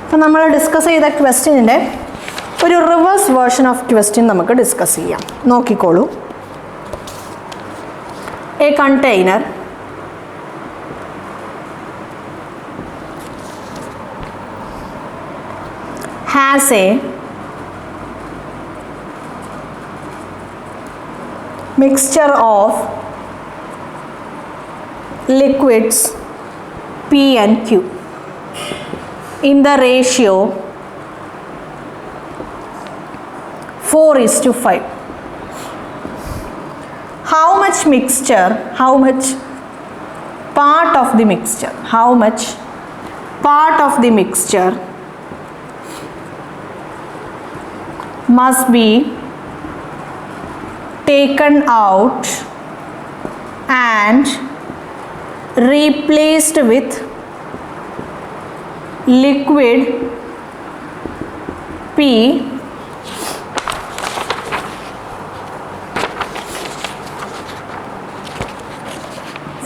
അപ്പോൾ നമ്മൾ ഡിസ്കസ് ചെയ്ത ക്വസ്റ്റ്യനിൻ്റെ ഒരു റിവേഴ്സ് വേർഷൻ ഓഫ് ക്വസ്റ്റ്യൻ നമുക്ക് ഡിസ്കസ് ചെയ്യാം. നോക്കിക്കോളൂ. A container has a mixture of liquids P and Q in the ratio 4:5. How much mixture, how much part of the mixture, how much part of the mixture must be taken out and replaced with liquid P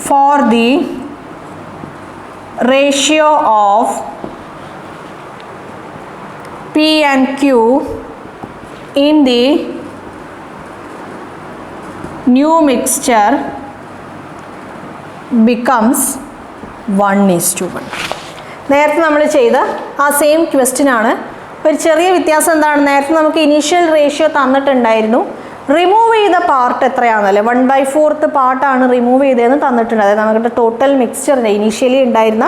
for the ratio of P and Q in the new mixture becomes 1:1. നേരത്തെ നമ്മൾ ചെയ്ത ആ same question ആണ്. ഒരു ചെറിയ വ്യത്യാസം എന്താണ്? നേരത്തെ നമുക്ക് ഇനീഷ്യൽ റേഷ്യോ തന്നിട്ടുണ്ടായിരുന്നു. റിമൂവ് ചെയ്ത പാർട്ട് എത്രയാണെന്നല്ലേ, 1/4 പാർട്ടാണ് റിമൂവ് ചെയ്തതെന്ന് തന്നിട്ടുണ്ട്. അതായത് നമുക്ക് ടോട്ടൽ മിക്സ്ചറിൻ്റെ ഇനീഷ്യലി ഉണ്ടായിരുന്ന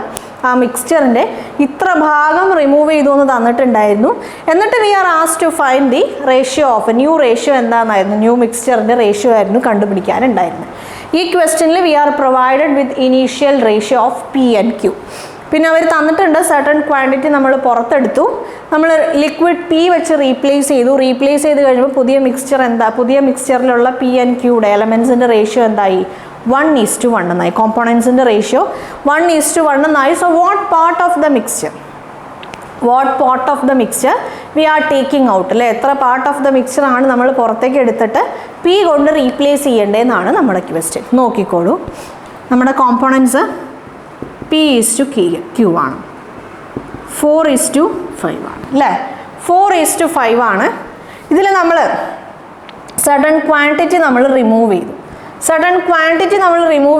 ആ മിക്സ്ചറിൻ്റെ ഇത്ര ഭാഗം റിമൂവ് ചെയ്തു എന്ന് തന്നിട്ടുണ്ടായിരുന്നു. എന്നിട്ട് we are asked to find the ratio of new ratio എന്താണെന്നായിരുന്നു, ന്യൂ മിക്സ്ചറിൻ്റെ റേഷ്യോ ആയിരുന്നു കണ്ടുപിടിക്കാനുണ്ടായിരുന്നത്. ഈ ക്വസ്റ്റ്യനിൽ we are provided with initial ratio of P and Q. പിന്നെ അവർ തന്നിട്ടുണ്ട് സർട്ടൺ ക്വാണ്ടിറ്റി നമ്മൾ പുറത്തെടുത്തു, നമ്മൾ ലിക്വിഡ് പി വെച്ച് റീപ്ലേസ് ചെയ്ത് കഴിയുമ്പോൾ പുതിയ മിക്സ്ചർ എന്താ, പുതിയ മിക്സ്ചറിലുള്ള പി ആൻഡ് ക്യൂയുടെ എലമെൻസിൻ്റെ റേഷ്യോ എന്തായി, 1:1 എന്നായി. കോമ്പോണൻസിൻ്റെ റേഷ്യോ 1:1 എന്നായി. So what part of the mixture we are taking out അല്ലേ, എത്ര പാർട്ട് ഓഫ് ദ മിക്സ്ചർ ആണ് നമ്മൾ പുറത്തേക്ക് എടുത്തിട്ട് പി കൊണ്ട് റീപ്ലേസ് ചെയ്യേണ്ടതെന്നാണ് നമ്മുടെ ക്വസ്റ്റ്യൻ. നോക്കിക്കോളൂ, നമ്മുടെ കോമ്പോണൻസ് P:Q ആണ്, 4:5 ആണ് അല്ലേ, 4:5 ആണ്. ഇതിൽ നമ്മൾ സഡൻ ക്വാണ്ടിറ്റി നമ്മൾ റിമൂവ്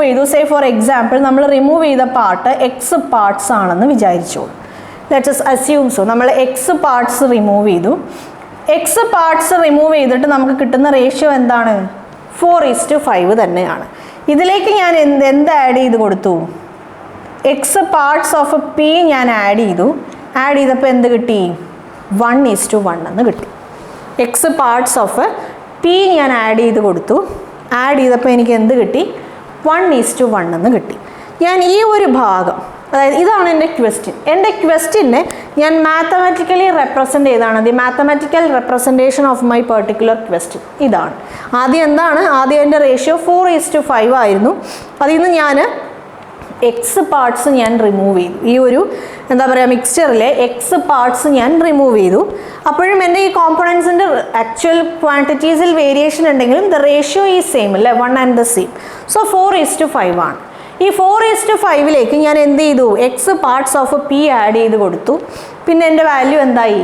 ചെയ്തു. സേ ഫോർ എക്സാമ്പിൾ നമ്മൾ റിമൂവ് ചെയ്ത പാർട്ട് എക്സ് പാർട്സ് ആണെന്ന് വിചാരിച്ചോളൂ. Let us assume so. നമ്മൾ എക്സ് പാർട്സ് റിമൂവ് ചെയ്തു. എക്സ് പാർട്സ് റിമൂവ് ചെയ്തിട്ട് നമുക്ക് കിട്ടുന്ന റേഷ്യോ എന്താണ്, 4:5 തന്നെയാണ്. ഇതിലേക്ക് ഞാൻ എന്ത് ആഡ് ചെയ്ത് കൊടുത്തു, എക്സ് പാർട്സ് ഓഫ് പി ഞാൻ ആഡ് ചെയ്തപ്പോൾ എന്ത് കിട്ടി, 1:1 എന്ന് കിട്ടി. എക്സ് പാർട്സ് ഓഫ് പി ഞാൻ ആഡ് ചെയ്തപ്പോൾ എനിക്ക് എന്ത് കിട്ടി, 1:1 എന്ന് കിട്ടി. ഞാൻ ഈ ഒരു ഭാഗം, അതായത് ഇതാണ് എൻ്റെ ക്വസ്റ്റ്യനെ ഞാൻ മാത്തമാറ്റിക്കലി റെപ്രസെൻ്റ് ചെയ്താണ്. The mathematical representation of my particular question ഇതാണ്. ആദ്യം എൻ്റെ റേഷ്യോ 4:5 ആയിരുന്നു. അതിൽ നിന്ന് ഞാൻ എക്സ് പാർട്സ് ഞാൻ റിമൂവ് ചെയ്തു. ഈ ഒരു എന്താ പറയുക മിക്സ്ചറിലെ എക്സ് പാർട്സ് ഞാൻ റിമൂവ് ചെയ്തു. അപ്പോഴും എൻ്റെ ഈ കോമ്പോണൻസിൻ്റെ ആക്ച്വൽ ക്വാണ്ടിറ്റീസിൽ വേരിയേഷൻ ഉണ്ടെങ്കിലും ദ റേഷ്യോ ഈ സെയിം അല്ലേ, 1 ആൻഡ് ദ സെയിം. സോ 4:5 ആണ്. ഈ 4:5ലേക്ക് ഞാൻ എന്ത് ചെയ്തു, X parts of P add ചെയ്ത് കൊടുത്തു. പിന്നെ എൻ്റെ വാല്യൂ എന്തായി,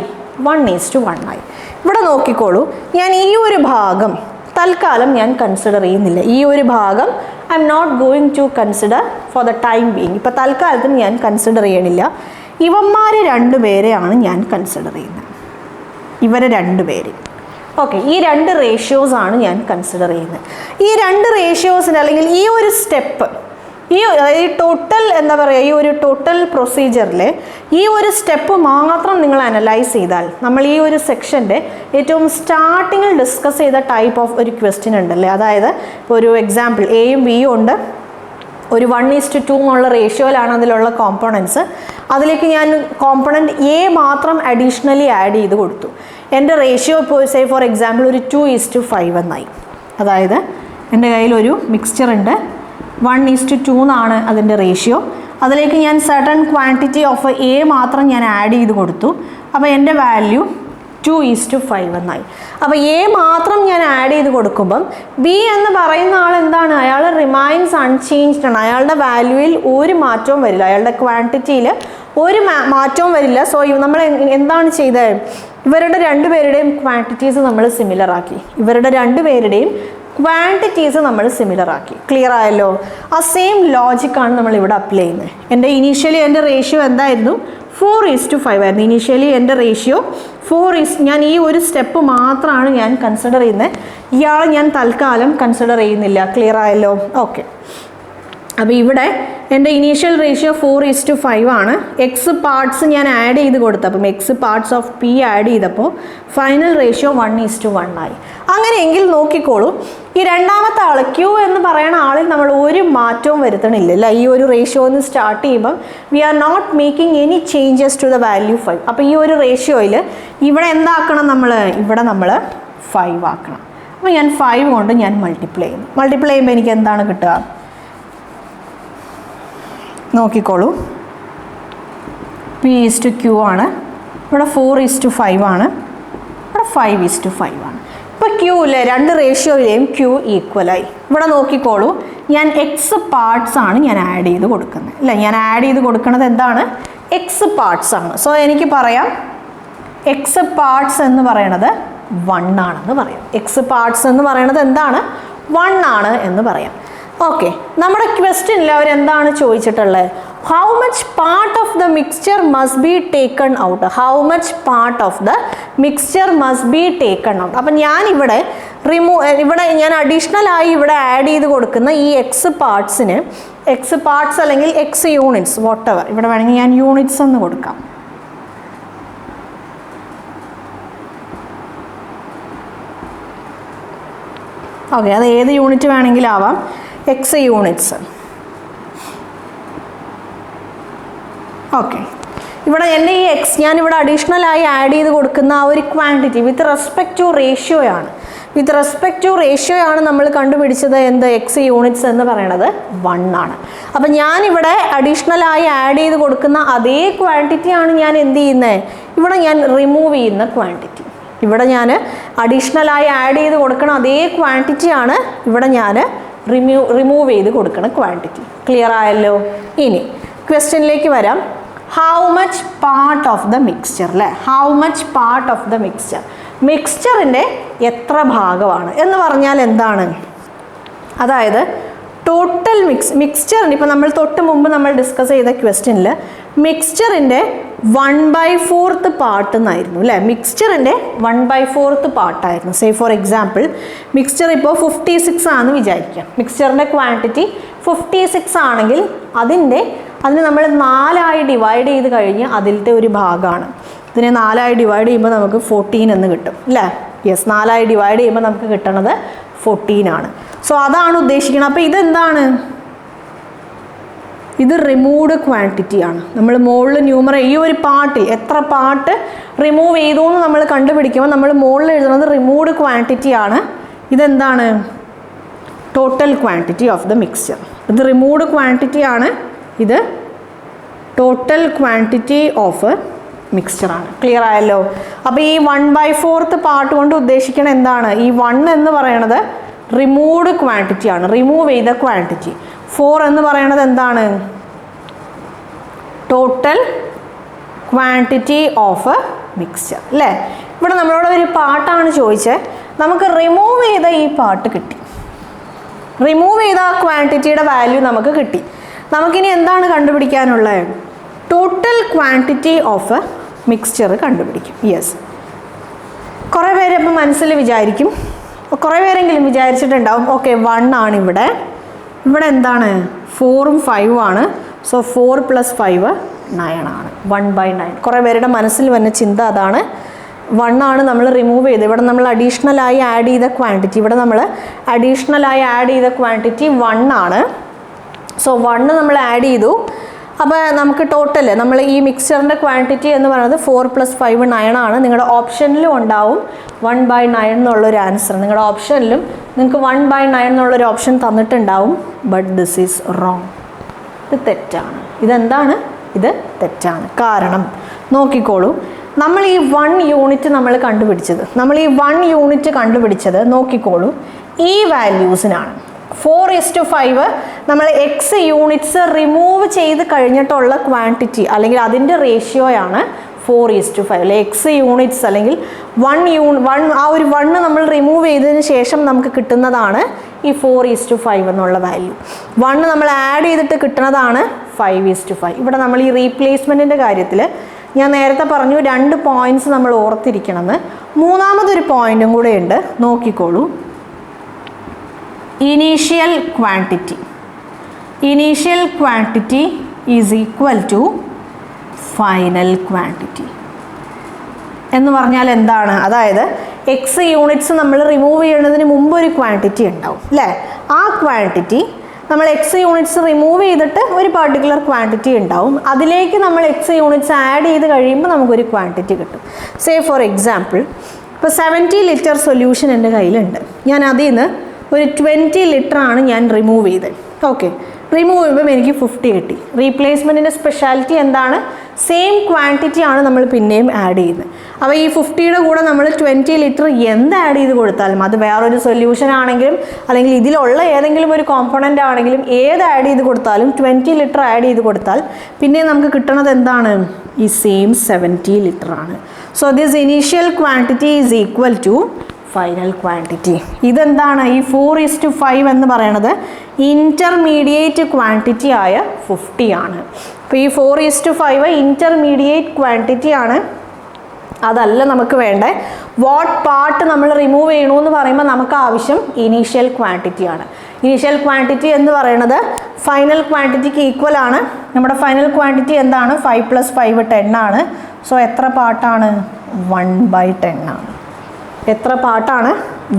1:1 ആയി. ഇവിടെ നോക്കിക്കോളൂ, ഞാൻ ഈ ഒരു ഭാഗം തൽക്കാലം ഞാൻ കൺസിഡർ ചെയ്യുന്നില്ല. ഈ ഒരു ഭാഗം I am not going to consider for the time being. ഇപ്പോൾ തൽക്കാലത്തിന് ഞാൻ കൺസിഡർ ചെയ്യണില്ല. ഇവന്മാർ 2 പേരെയാണ് ഞാൻ കൺസിഡർ ചെയ്യുന്നത്, ഇവരെ 2 പേര്. ഓക്കെ, ഈ 2 റേഷ്യോസ് ആണ് ഞാൻ കൺസിഡർ ചെയ്യുന്നത്. ഈ 2 റേഷ്യോസിന് അല്ലെങ്കിൽ ഈ ഒരു സ്റ്റെപ്പ്, ഈ ടോട്ടൽ എന്താ പറയുക, ഈ ഒരു ടോട്ടൽ പ്രൊസീജിയറിൽ ഈ ഒരു സ്റ്റെപ്പ് മാത്രം നിങ്ങൾ അനലൈസ് ചെയ്താൽ, നമ്മൾ ഈ ഒരു സെക്ഷൻ്റെ ഏറ്റവും സ്റ്റാർട്ടിങ്ങിൽ ഡിസ്കസ് ചെയ്ത ടൈപ്പ് ഓഫ് ഒരു ക്വസ്റ്റ്യൻ ഉണ്ടല്ലേ, അതായത് ഒരു എക്സാമ്പിൾ എയും ബിയും ഉണ്ട്, ഒരു 1:2 എന്നുള്ള റേഷ്യോയിലാണ് അതിലുള്ള കോമ്പോണൻസ്. അതിലേക്ക് ഞാൻ കോമ്പോണൻറ്റ് എ മാത്രം അഡീഷണലി ആഡ് ചെയ്ത് കൊടുത്തു. എൻ്റെ റേഷ്യോ ഇപ്പോൾ സേ ഫോർ എക്സാമ്പിൾ ഒരു 2:5 എന്നായി. അതായത് എൻ്റെ കയ്യിലൊരു മിക്സ്ചർ ഉണ്ട്, 1:2 എന്നാണ് അതിൻ്റെ റേഷ്യോ. അതിലേക്ക് ഞാൻ സർട്ടൺ ക്വാണ്ടിറ്റി ഓഫ് എ മാത്രം ഞാൻ ആഡ് ചെയ്ത് കൊടുത്തു. അപ്പോൾ എൻ്റെ വാല്യൂ 2:5 എന്നായി. അപ്പോൾ എ മാത്രം ഞാൻ ആഡ് ചെയ്ത് കൊടുക്കുമ്പം ബി എന്ന് പറയുന്ന ആൾ എന്താണ്, അയാൾ റിമൈൻസ് അൺചേഞ്ച്ഡ് ആണ്, അയാളുടെ വാല്യൂവിൽ ഒരു മാറ്റവും വരില്ല, അയാളുടെ ക്വാണ്ടിറ്റിയിൽ ഒരു മാറ്റവും വരില്ല. സോ നമ്മൾ എന്താണ് ചെയ്തത്, ഇവരുടെ രണ്ടുപേരുടെയും ക്വാണ്ടിറ്റീസ് നമ്മൾ സിമിലർ ആക്കി, ഇവരുടെ രണ്ടുപേരുടെയും ക്വാണ്ടിറ്റീസ് നമ്മൾ സിമിലർ ആക്കി. ക്ലിയർ ആയല്ലോ? ആ സെയിം ലോജിക്കാണ് നമ്മൾ ഇവിടെ അപ്ലൈ ചെയ്യുന്നത്. ഇനീഷ്യലി എൻ്റെ റേഷ്യോ എന്തായിരുന്നു, 4:5 ആയിരുന്നു. ഇനീഷ്യലി എൻ്റെ റേഷ്യോ 4 ഞാൻ ഈ ഒരു സ്റ്റെപ്പ് മാത്രമാണ് ഞാൻ കൺസിഡർ ചെയ്യുന്നത്, ഇയാളെ ഞാൻ തൽക്കാലം കൺസിഡർ ചെയ്യുന്നില്ല. ക്ലിയർ ആയല്ലോ? ഓക്കെ. അപ്പോൾ ഇവിടെ എൻ്റെ ഇനീഷ്യൽ റേഷ്യോ 4:5 ആണ്. എക്സ് പാർട്സ് ഞാൻ ആഡ് ചെയ്ത് കൊടുത്തപ്പം X parts of P add ചെയ്തപ്പോൾ ഫൈനൽ റേഷ്യോ 1:1 ആയി. അങ്ങനെയെങ്കിൽ നോക്കിക്കോളൂ, ഈ രണ്ടാമത്തെ ആൾ ക്യൂ എന്ന് പറയുന്ന ആളിൽ നമ്മൾ ഒരു മാറ്റവും വരുത്തണില്ല അല്ലേ. ഈ ഒരു റേഷ്യോന്ന് സ്റ്റാർട്ട് ചെയ്യുമ്പം we are not making any changes to the value 5. അപ്പോൾ ഈ ഒരു റേഷ്യോയിൽ ഇവിടെ എന്താക്കണം, ഇവിടെ നമ്മൾ 5 ആക്കണം. അപ്പോൾ ഞാൻ 5 കൊണ്ട് ഞാൻ മൾട്ടിപ്ലൈ ചെയ്യുന്നു. മൾട്ടിപ്ലൈ ചെയ്യുമ്പോൾ എനിക്ക് എന്താണ് കിട്ടുക, നോക്കിക്കോളൂ, P/Q ആണ്, ഇവിടെ 4:5 ആണ്, ഇവിടെ 5:5 ആണ്. ഇപ്പോൾ ക്യൂ ഇല്ലേ, രണ്ട് റേഷ്യോയിലെയും ക്യൂ ഈക്വലായി. ഇവിടെ നോക്കിക്കോളൂ, ഞാൻ എക്സ് പാർട്സ് ആണ് ഞാൻ ആഡ് ചെയ്ത് കൊടുക്കുന്നത് അല്ലേ. ഞാൻ ആഡ് ചെയ്ത് കൊടുക്കുന്നത് എന്താണ്, എക്സ് പാർട്സ് ആണ്. സോ എനിക്ക് പറയാം എക്സ് പാർട്സ് എന്ന് പറയണത് 1 ആണെന്ന് പറയാം. എക്സ് പാർട്സ് എന്ന് പറയണത് എന്താണ്, 1 ആണ് എന്ന് പറയാം. ഓക്കെ, നമ്മുടെ ക്വസ്റ്റ്യനിൽ അവരെന്താണ് ചോദിച്ചിട്ടുള്ളത്, how much part of the mixture must be taken out, how much part of the mixture must be taken out. അപ്പം ഞാനിവിടെ ഇവിടെ ഞാൻ അഡീഷണലായി ഇവിടെ ആഡ് ചെയ്ത് കൊടുക്കുന്ന ഈ എക്സ് പാർട്സ് അല്ലെങ്കിൽ എക്സ് യൂണിറ്റ്സ് വോട്ടെവർ, ഇവിടെ വേണമെങ്കിൽ ഞാൻ യൂണിറ്റ്സ് എന്ന് കൊടുക്കാം. ഓക്കെ, അത് ഏത് യൂണിറ്റ് വേണമെങ്കിലും ആവാം, എക്സ് യൂണിറ്റ്സ്. ഓക്കെ, ഇവിടെ എൻ്റെ ഈ എക്സ് ഞാനിവിടെ അഡീഷണലായി ആഡ് ചെയ്ത് കൊടുക്കുന്ന ആ ഒരു ക്വാണ്ടിറ്റി വിത്ത് റെസ്പെക്ട് ടു റേഷ്യോയാണ്. വിത്ത് റെസ്പെക്ട് ടു റേഷ്യോയാണ് നമ്മൾ കണ്ടുപിടിച്ചത് എന്ത്, എക്സ് യൂണിറ്റ്സ് എന്ന് പറയണത് 1 ആണ്. അപ്പം ഞാനിവിടെ അഡീഷണലായി ആഡ് ചെയ്ത് കൊടുക്കുന്ന അതേ ക്വാണ്ടിറ്റിയാണ് ഞാൻ എന്ത് ചെയ്യുന്നത്, ഇവിടെ ഞാൻ റിമൂവ് ചെയ്യുന്ന ക്വാണ്ടിറ്റി. ഇവിടെ ഞാൻ അഡീഷണലായി ആഡ് ചെയ്ത് കൊടുക്കണം അതേ ക്വാണ്ടിറ്റിയാണ് ഇവിടെ ഞാൻ റിമൂവ് ചെയ്ത് കൊടുക്കുന്ന ക്വാണ്ടിറ്റി. ക്ലിയർ ആയല്ലോ? ഇനി ക്വസ്റ്റ്യനിലേക്ക് വരാം. How much part of the mixture അല്ലേ, how much part of the mixture, മിക്സ്ചറിൻ്റെ എത്ര ഭാഗമാണ് എന്ന് പറഞ്ഞാൽ എന്താണ്, അതായത് ടോട്ടൽ മിക്സ്ചറിൻ്റെ ഇപ്പോൾ നമ്മൾ തൊട്ട് മുമ്പ് നമ്മൾ ഡിസ്കസ് ചെയ്ത ക്വസ്റ്റ്യനിൽ മിക്സ്ചറിൻ്റെ 1/4 പാർട്ട് എന്നായിരുന്നു അല്ലേ. മിക്സ്ചറിൻ്റെ 1/4 പാർട്ടായിരുന്നു. സേ ഫോർ എക്സാമ്പിൾ മിക്സ്ചർ ഇപ്പോൾ 56 ആണെന്ന് വിചാരിക്കാം. മിക്സ്ചറിൻ്റെ ക്വാണ്ടിറ്റി 56 ആണെങ്കിൽ അതിനെ നമ്മൾ 4 ഡിവൈഡ് ചെയ്ത് കഴിഞ്ഞ് അതിലത്തെ ഒരു ഭാഗമാണ്. ഇതിനെ 4 ഡിവൈഡ് ചെയ്യുമ്പോൾ നമുക്ക് 14 എന്ന് കിട്ടും അല്ലേ. യെസ്, 4 ഡിവൈഡ് ചെയ്യുമ്പോൾ നമുക്ക് കിട്ടണത് 14 ആണ്. സോ അതാണ് ഉദ്ദേശിക്കുന്നത്. അപ്പോൾ ഇതെന്താണ്, ഇത് റിമൂവ്ഡ് ക്വാണ്ടിറ്റിയാണ്. നമ്മൾ മുകളിൽ ഈ ഒരു പാർട്ടിൽ എത്ര പാർട്ട് റിമൂവ് ചെയ്തു എന്ന് നമ്മൾ കണ്ടുപിടിക്കുമ്പോൾ നമ്മൾ മുകളിൽ എഴുതുന്നത് റിമൂവ്ഡ് ക്വാണ്ടിറ്റിയാണ്. ഇതെന്താണ്, total quantity of the mixture. ഇത് റിമൂവ്ഡ് ക്വാണ്ടിറ്റിയാണ്, ഇത് ടോട്ടൽ ക്വാണ്ടിറ്റി ഓഫ് മിക്സ്ചറാണ്. ക്ലിയർ ആയല്ലോ? അപ്പോൾ ഈ 1/4 പാർട്ട് കൊണ്ട് ഉദ്ദേശിക്കുന്നത് എന്താണ്, ഈ 1 എന്ന് പറയണത് റിമൂവ്ഡ് ക്വാണ്ടിറ്റിയാണ്, റിമൂവ് ചെയ്ത ക്വാണ്ടിറ്റി. 4 എന്ന് പറയണത് എന്താണ്, ടോട്ടൽ ക്വാണ്ടിറ്റി ഓഫ് മിക്സ്ചർ അല്ലേ. ഇവിടെ നമ്മളോട് ഒരു പാർട്ടാണ് ചോദിച്ചത്, നമുക്ക് റിമൂവ് ചെയ്ത ഈ പാർട്ട് കിട്ടി, റിമൂവ് ചെയ്ത ആ ക്വാണ്ടിറ്റിയുടെ വാല്യൂ നമുക്ക് കിട്ടി. നമുക്കിനി എന്താണ് കണ്ടുപിടിക്കാനുള്ളത്, ടോട്ടൽ ക്വാണ്ടിറ്റി ഓഫ് മിക്സ്ചർ കണ്ടുപിടിക്കും. യെസ്, കുറേ പേര് അപ്പം മനസ്സിൽ വിചാരിക്കും, കുറേ പേരെങ്കിലും വിചാരിച്ചിട്ടുണ്ടാവും, ഓക്കെ 1 ആണ് ഇവിടെ എന്താണ് 4ഉം 5ഉം ആണ്. സോ 4 + 5 9 ആണ്, 1/9. കുറേ പേരുടെ മനസ്സിൽ വന്ന ചിന്ത അതാണ്, 1 ആണ് നമ്മൾ റിമൂവ് ചെയ്ത്, ഇവിടെ നമ്മൾ അഡീഷണലായി ആഡ് ചെയ്ത ക്വാണ്ടിറ്റി, ഇവിടെ നമ്മൾ അഡീഷണലായി ആഡ് ചെയ്ത ക്വാണ്ടിറ്റി 1 ആണ്. സോ 1 നമ്മൾ ആഡ് ചെയ്തു. അപ്പോൾ നമുക്ക് ടോട്ടൽ നമ്മൾ ഈ മിക്സ്ചറിൻ്റെ ക്വാണ്ടിറ്റി എന്ന് പറയുന്നത് 4 + 5 9 ആണ്. നിങ്ങളുടെ ഓപ്ഷനിലും ഉണ്ടാവും 1/9 എന്നുള്ളൊരു ആൻസർ. നിങ്ങളുടെ ഓപ്ഷനിലും നിങ്ങൾക്ക് 1/9 എന്നുള്ളൊരു ഓപ്ഷൻ തന്നിട്ടുണ്ടാവും. ബട്ട് ദിസ് ഈസ് റോങ്, ഇത് തെറ്റാണ്. ഇതെന്താണ്, ഇത് തെറ്റാണ്. കാരണം നോക്കിക്കോളൂ, നമ്മൾ ഈ 1 യൂണിറ്റ് നമ്മൾ കണ്ടുപിടിച്ചത് നോക്കിക്കോളൂ ഈ വാല്യൂസിനാണ്. 4:5 നമ്മൾ എക്സ് യൂണിറ്റ്സ് റിമൂവ് ചെയ്ത് കഴിഞ്ഞിട്ടുള്ള ക്വാണ്ടിറ്റി അല്ലെങ്കിൽ അതിൻ്റെ റേഷ്യോയാണ് 4:5 അല്ലെ. എക്സ് യൂണിറ്റ്സ് അല്ലെങ്കിൽ 1 ആ ഒരു 1 നമ്മൾ റിമൂവ് ചെയ്തതിന് ശേഷം നമുക്ക് കിട്ടുന്നതാണ് ഈ 4:5 എന്നുള്ള വാല്യൂ. 1 നമ്മൾ ആഡ് ചെയ്തിട്ട് കിട്ടുന്നതാണ് 5:5. ഇവിടെ നമ്മൾ ഈ റീപ്ലേസ്മെൻറ്റിൻ്റെ കാര്യത്തിൽ ഞാൻ നേരത്തെ പറഞ്ഞു 2 പോയിന്റ്സ് നമ്മൾ ഓർത്തിരിക്കണമെന്ന്. മൂന്നാമതൊരു പോയിന്റും കൂടെ ഉണ്ട്, നോക്കിക്കോളൂ. Initial quantity is equal to final quantity എന്ന് പറഞ്ഞാൽ എന്താണ്? അതായത് എക്സ് യൂണിറ്റ്സ് നമ്മൾ റിമൂവ് ചെയ്യുന്നതിന് മുമ്പ് ഒരു ക്വാണ്ടിറ്റി ഉണ്ടാവും അല്ലേ. ആ ക്വാണ്ടിറ്റി നമ്മൾ എക്സ് യൂണിറ്റ്സ് റിമൂവ് ചെയ്തിട്ട് ഒരു പർട്ടിക്കുലർ ക്വാണ്ടിറ്റി ഉണ്ടാവും. അതിലേക്ക് നമ്മൾ എക്സ് യൂണിറ്റ്സ് ആഡ് ചെയ്ത് കഴിയുമ്പോൾ നമുക്കൊരു ക്വാണ്ടിറ്റി കിട്ടും. സേ ഫോർ എക്സാമ്പിൾ, ഇപ്പോൾ 70 ലിറ്റർ സൊല്യൂഷൻ എൻ്റെ കയ്യിലുണ്ട്. ഞാൻ അതിൽ നിന്ന് ഒരു 20 ലിറ്ററാണ് ഞാൻ റിമൂവ് ചെയ്തത്. ഓക്കെ, റിമൂവ് ചെയ്യുമ്പോൾ എനിക്ക് 50 കിട്ടി. റീപ്ലേസ്മെൻറ്റിൻ്റെ സ്പെഷ്യാലിറ്റി എന്താണ്? സെയിം ക്വാണ്ടിറ്റി ആണ് നമ്മൾ പിന്നെയും ആഡ് ചെയ്യുന്നത്. അപ്പോൾ ഈ 50യുടെ കൂടെ നമ്മൾ 20 ലിറ്റർ എന്ത് ആഡ് ചെയ്ത് കൊടുത്താലും, അത് വേറൊരു സൊല്യൂഷൻ ആണെങ്കിലും അല്ലെങ്കിൽ ഇതിലുള്ള ഏതെങ്കിലും ഒരു കോമ്പണൻ്റ് ആണെങ്കിലും ഏത് ആഡ് ചെയ്ത് കൊടുത്താലും 20 ലിറ്റർ ആഡ് ചെയ്ത് കൊടുത്താൽ പിന്നെ നമുക്ക് കിട്ടുന്നത് എന്താണ്? ഈ സെയിം 70 ലിറ്റർ ആണ്. So this initial quantity is equal to final quantity. ഇതെന്താണ്? ഈ 4:5 എന്ന് പറയുന്നത് ഇൻ്റർമീഡിയറ്റ് ക്വാണ്ടിറ്റി ആയ 50 ആണ്. അപ്പോൾ ഈ 4:5 ഇൻ്റർമീഡിയറ്റ് ക്വാണ്ടിറ്റി ആണ്. അതല്ല നമുക്ക് വേണ്ടേ. വാട്ട് പാർട്ട് നമ്മൾ റിമൂവ് ചെയ്യണമെന്ന് പറയുമ്പോൾ നമുക്ക് ആവശ്യം ഇനീഷ്യൽ ക്വാണ്ടിറ്റി ആണ്. ഇനീഷ്യൽ ക്വാണ്ടിറ്റി എന്ന് പറയുന്നത് ഫൈനൽ ക്വാണ്ടിറ്റിക്ക് ഈക്വൽ ആണ്. നമ്മുടെ ഫൈനൽ ക്വാണ്ടിറ്റി എന്താണ്? 5 + 5 10 ആണ്. സോ എത്ര പാർട്ടാണ്? 1/10 ആണ്. എത്ര പാർട്ടാണ്?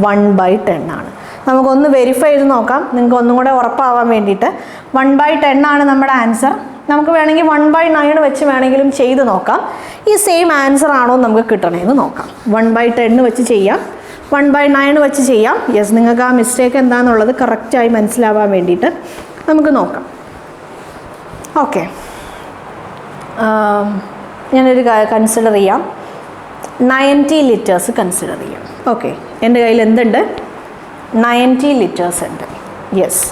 1/10 ആണ്. നമുക്കൊന്ന് വെരിഫൈ ചെയ്ത് നോക്കാം, നിങ്ങൾക്ക് ഒന്നും കൂടെ ഉറപ്പാവാൻ വേണ്ടിയിട്ട്. 1/10 ആണ് നമ്മുടെ ആൻസർ. നമുക്ക് വേണമെങ്കിൽ 1/9 വെച്ച് വേണമെങ്കിലും ചെയ്ത് നോക്കാം. ഈ സെയിം ആൻസർ ആണോ നമുക്ക് കിട്ടണമെന്ന് നോക്കാം. 1/10 വെച്ച് ചെയ്യാം, 1/9 വെച്ച് ചെയ്യാം. യെസ്, നിങ്ങൾക്ക് ആ മിസ്റ്റേക്ക് എന്താണെന്നുള്ളത് കറക്റ്റായി മനസ്സിലാവാൻ വേണ്ടിയിട്ട് നമുക്ക് നോക്കാം. ഓക്കെ, ഞാനൊരു കൺസിഡർ ചെയ്യാം. 90 ലിറ്റേഴ്സ് കൺസിഡർ ചെയ്യാം. ഓക്കെ, എൻ്റെ കയ്യിൽ എന്തുണ്ട്? 90 ലിറ്റേഴ്സ് ഉണ്ട്. യെസ്,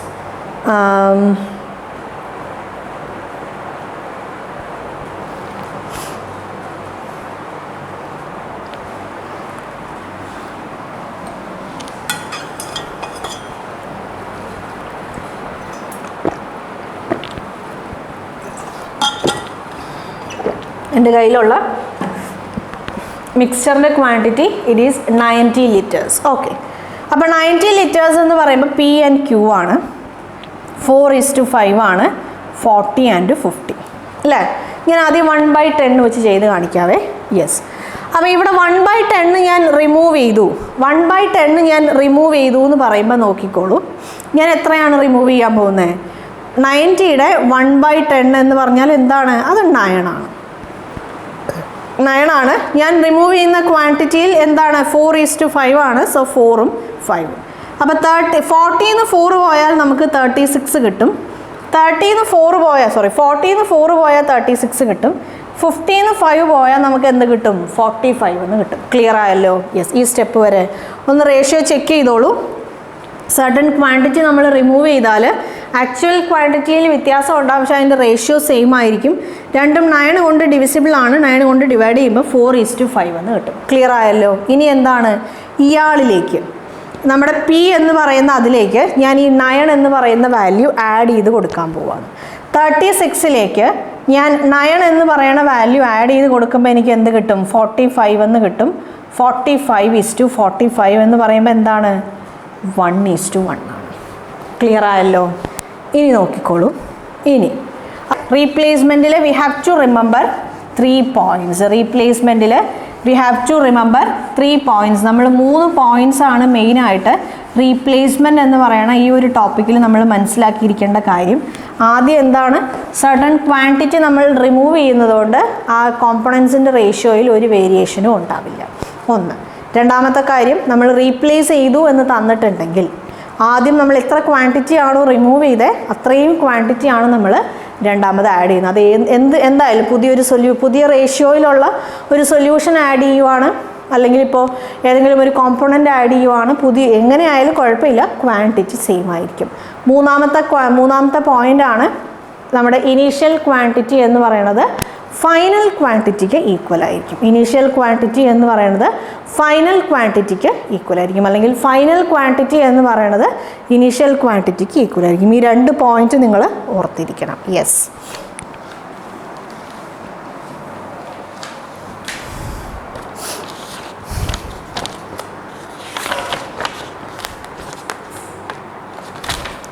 എൻ്റെ കയ്യിലുള്ള മിക്സ്ചറിൻ്റെ quantity it is 90 litres. Okay, അപ്പോൾ 90 ലിറ്റേഴ്സ് എന്ന് പറയുമ്പോൾ പി ആൻഡ് ക്യൂ ആണ്. 4:5 ആണ്. 40 and 50 അല്ലേ. ഞാൻ ആദ്യം 1/10 വെച്ച് ചെയ്ത് കാണിക്കാവേ. യെസ്, അപ്പോൾ ഇവിടെ 1/10 ഞാൻ റിമൂവ് ചെയ്തു. 1/10 ഞാൻ റിമൂവ് ചെയ്തു എന്ന് പറയുമ്പോൾ നോക്കിക്കോളൂ, ഞാൻ എത്രയാണ് റിമൂവ് ചെയ്യാൻ പോകുന്നത്? 90യുടെ 1/10 എന്ന് പറഞ്ഞാൽ എന്താണ്? അത് 9 ആണ്. 9 ആണ്. ഞാൻ റിമൂവ് ചെയ്യുന്ന ക്വാണ്ടിറ്റിയിൽ എന്താണ്? 4:5 ആണ്. സോ 4ഉം 5ഉം. അപ്പോൾ 40ന്ന് 4 പോയാൽ നമുക്ക് 36 കിട്ടും. 40ന്ന് 4 പോയാൽ 36 കിട്ടും. 50ന്ന് 5 പോയാൽ നമുക്ക് എന്ത് കിട്ടും? 45 എന്ന് കിട്ടും. ക്ലിയർ ആയല്ലോ? യെസ്, ഈ സ്റ്റെപ്പ് വരെ ഒന്ന് റേഷ്യോ ചെക്ക് ചെയ്തോളൂ. സർട്ടൺ ക്വാണ്ടിറ്റി നമ്മൾ റിമൂവ് ചെയ്താൽ ആക്ച്വൽ ക്വാണ്ടിറ്റിയിൽ വ്യത്യാസം ഉണ്ടാകും, പക്ഷേ അതിൻ്റെ റേഷ്യോ സെയിം ആയിരിക്കും. രണ്ടും 9 കൊണ്ട് ഡിവിസിബിൾ ആണ്. 9 കൊണ്ട് ഡിവൈഡ് ചെയ്യുമ്പോൾ 4:5 എന്ന് കിട്ടും. ക്ലിയർ ആയല്ലോ? ഇനി എന്താണ്? ഇയാളിലേക്ക് നമ്മുടെ പി എന്ന് പറയുന്ന അതിലേക്ക് ഞാൻ ഈ 9 എന്ന് പറയുന്ന വാല്യൂ ആഡ് ചെയ്ത് കൊടുക്കാൻ പോവാണ്. 36ലേക്ക് ഞാൻ 9 എന്ന് പറയുന്ന വാല്യൂ ആഡ് ചെയ്ത് കൊടുക്കുമ്പോൾ എനിക്ക് എന്ത് കിട്ടും? 45 എന്ന് കിട്ടും. 45:45 എന്ന് പറയുമ്പോൾ എന്താണ്? 1:1 ആണ്. ക്ലിയർ ആയല്ലോ? ഇനി നോക്കിക്കോളൂ. ഇനി റീപ്ലേസ്മെൻറ്റിൽ we have to remember 3 points. റീപ്ലേസ്മെൻറ്റിൽ we have to remember 3 points. നമ്മൾ 3 പോയിൻറ്റ്സ് ആണ് മെയിനായിട്ട് റീപ്ലേസ്മെൻറ്റ് എന്ന് പറയുന്ന ഈ ഒരു ടോപ്പിക്കിൽ നമ്മൾ മനസ്സിലാക്കിയിരിക്കേണ്ട കാര്യം. ആദ്യം എന്താണ്? സർട്ടൺ ക്വാണ്ടിറ്റി നമ്മൾ റിമൂവ് ചെയ്യുന്നതുകൊണ്ട് ആ കോമ്പണൻസിൻ്റെ റേഷ്യോയിൽ ഒരു വേരിയേഷനും ഉണ്ടാവില്ല. ഒന്ന്. രണ്ടാമത്തെ കാര്യം, നമ്മൾ റീപ്ലേസ് ചെയ്തു എന്ന് തന്നിട്ടുണ്ടെങ്കിൽ ആദ്യം നമ്മൾ എത്ര ക്വാണ്ടിറ്റി ആണോ റിമൂവ് ചെയ്തത് അത്രയും ക്വാണ്ടിറ്റി ആണ് നമ്മൾ രണ്ടാമത് ആഡ് ചെയ്യുന്നത്. അത് എന്തായാലും പുതിയ റേഷ്യോയിലുള്ള ഒരു സൊല്യൂഷൻ ആഡ് ചെയ്യുവാണ്, അല്ലെങ്കിൽ ഇപ്പോൾ ഏതെങ്കിലും ഒരു കോമ്പോണൻ്റ് ആഡ് ചെയ്യുവാണ്, എങ്ങനെയായാലും കുഴപ്പമില്ല, ക്വാണ്ടിറ്റി സെയിം ആയിരിക്കും. മൂന്നാമത്തെ പോയിൻ്റാണ് നമ്മുടെ ഇനീഷ്യൽ ക്വാണ്ടിറ്റി എന്ന് പറയുന്നത് ഫൈനൽ ക്വാണ്ടിറ്റിക്ക് ഈക്വൽ ആയിരിക്കും. ഇനീഷ്യൽ ക്വാണ്ടിറ്റി എന്ന് പറയുന്നത് ഫൈനൽ ക്വാണ്ടിറ്റിക്ക് ഈക്വൽ ആയിരിക്കും, അല്ലെങ്കിൽ ഫൈനൽ ക്വാണ്ടിറ്റി എന്ന് പറയുന്നത് ഇനീഷ്യൽ ക്വാണ്ടിറ്റിക്ക് ഈക്വൽ ആയിരിക്കും. ഈ 2 പോയിന്റ് നിങ്ങൾ ഓർത്തിരിക്കണം. യെസ്.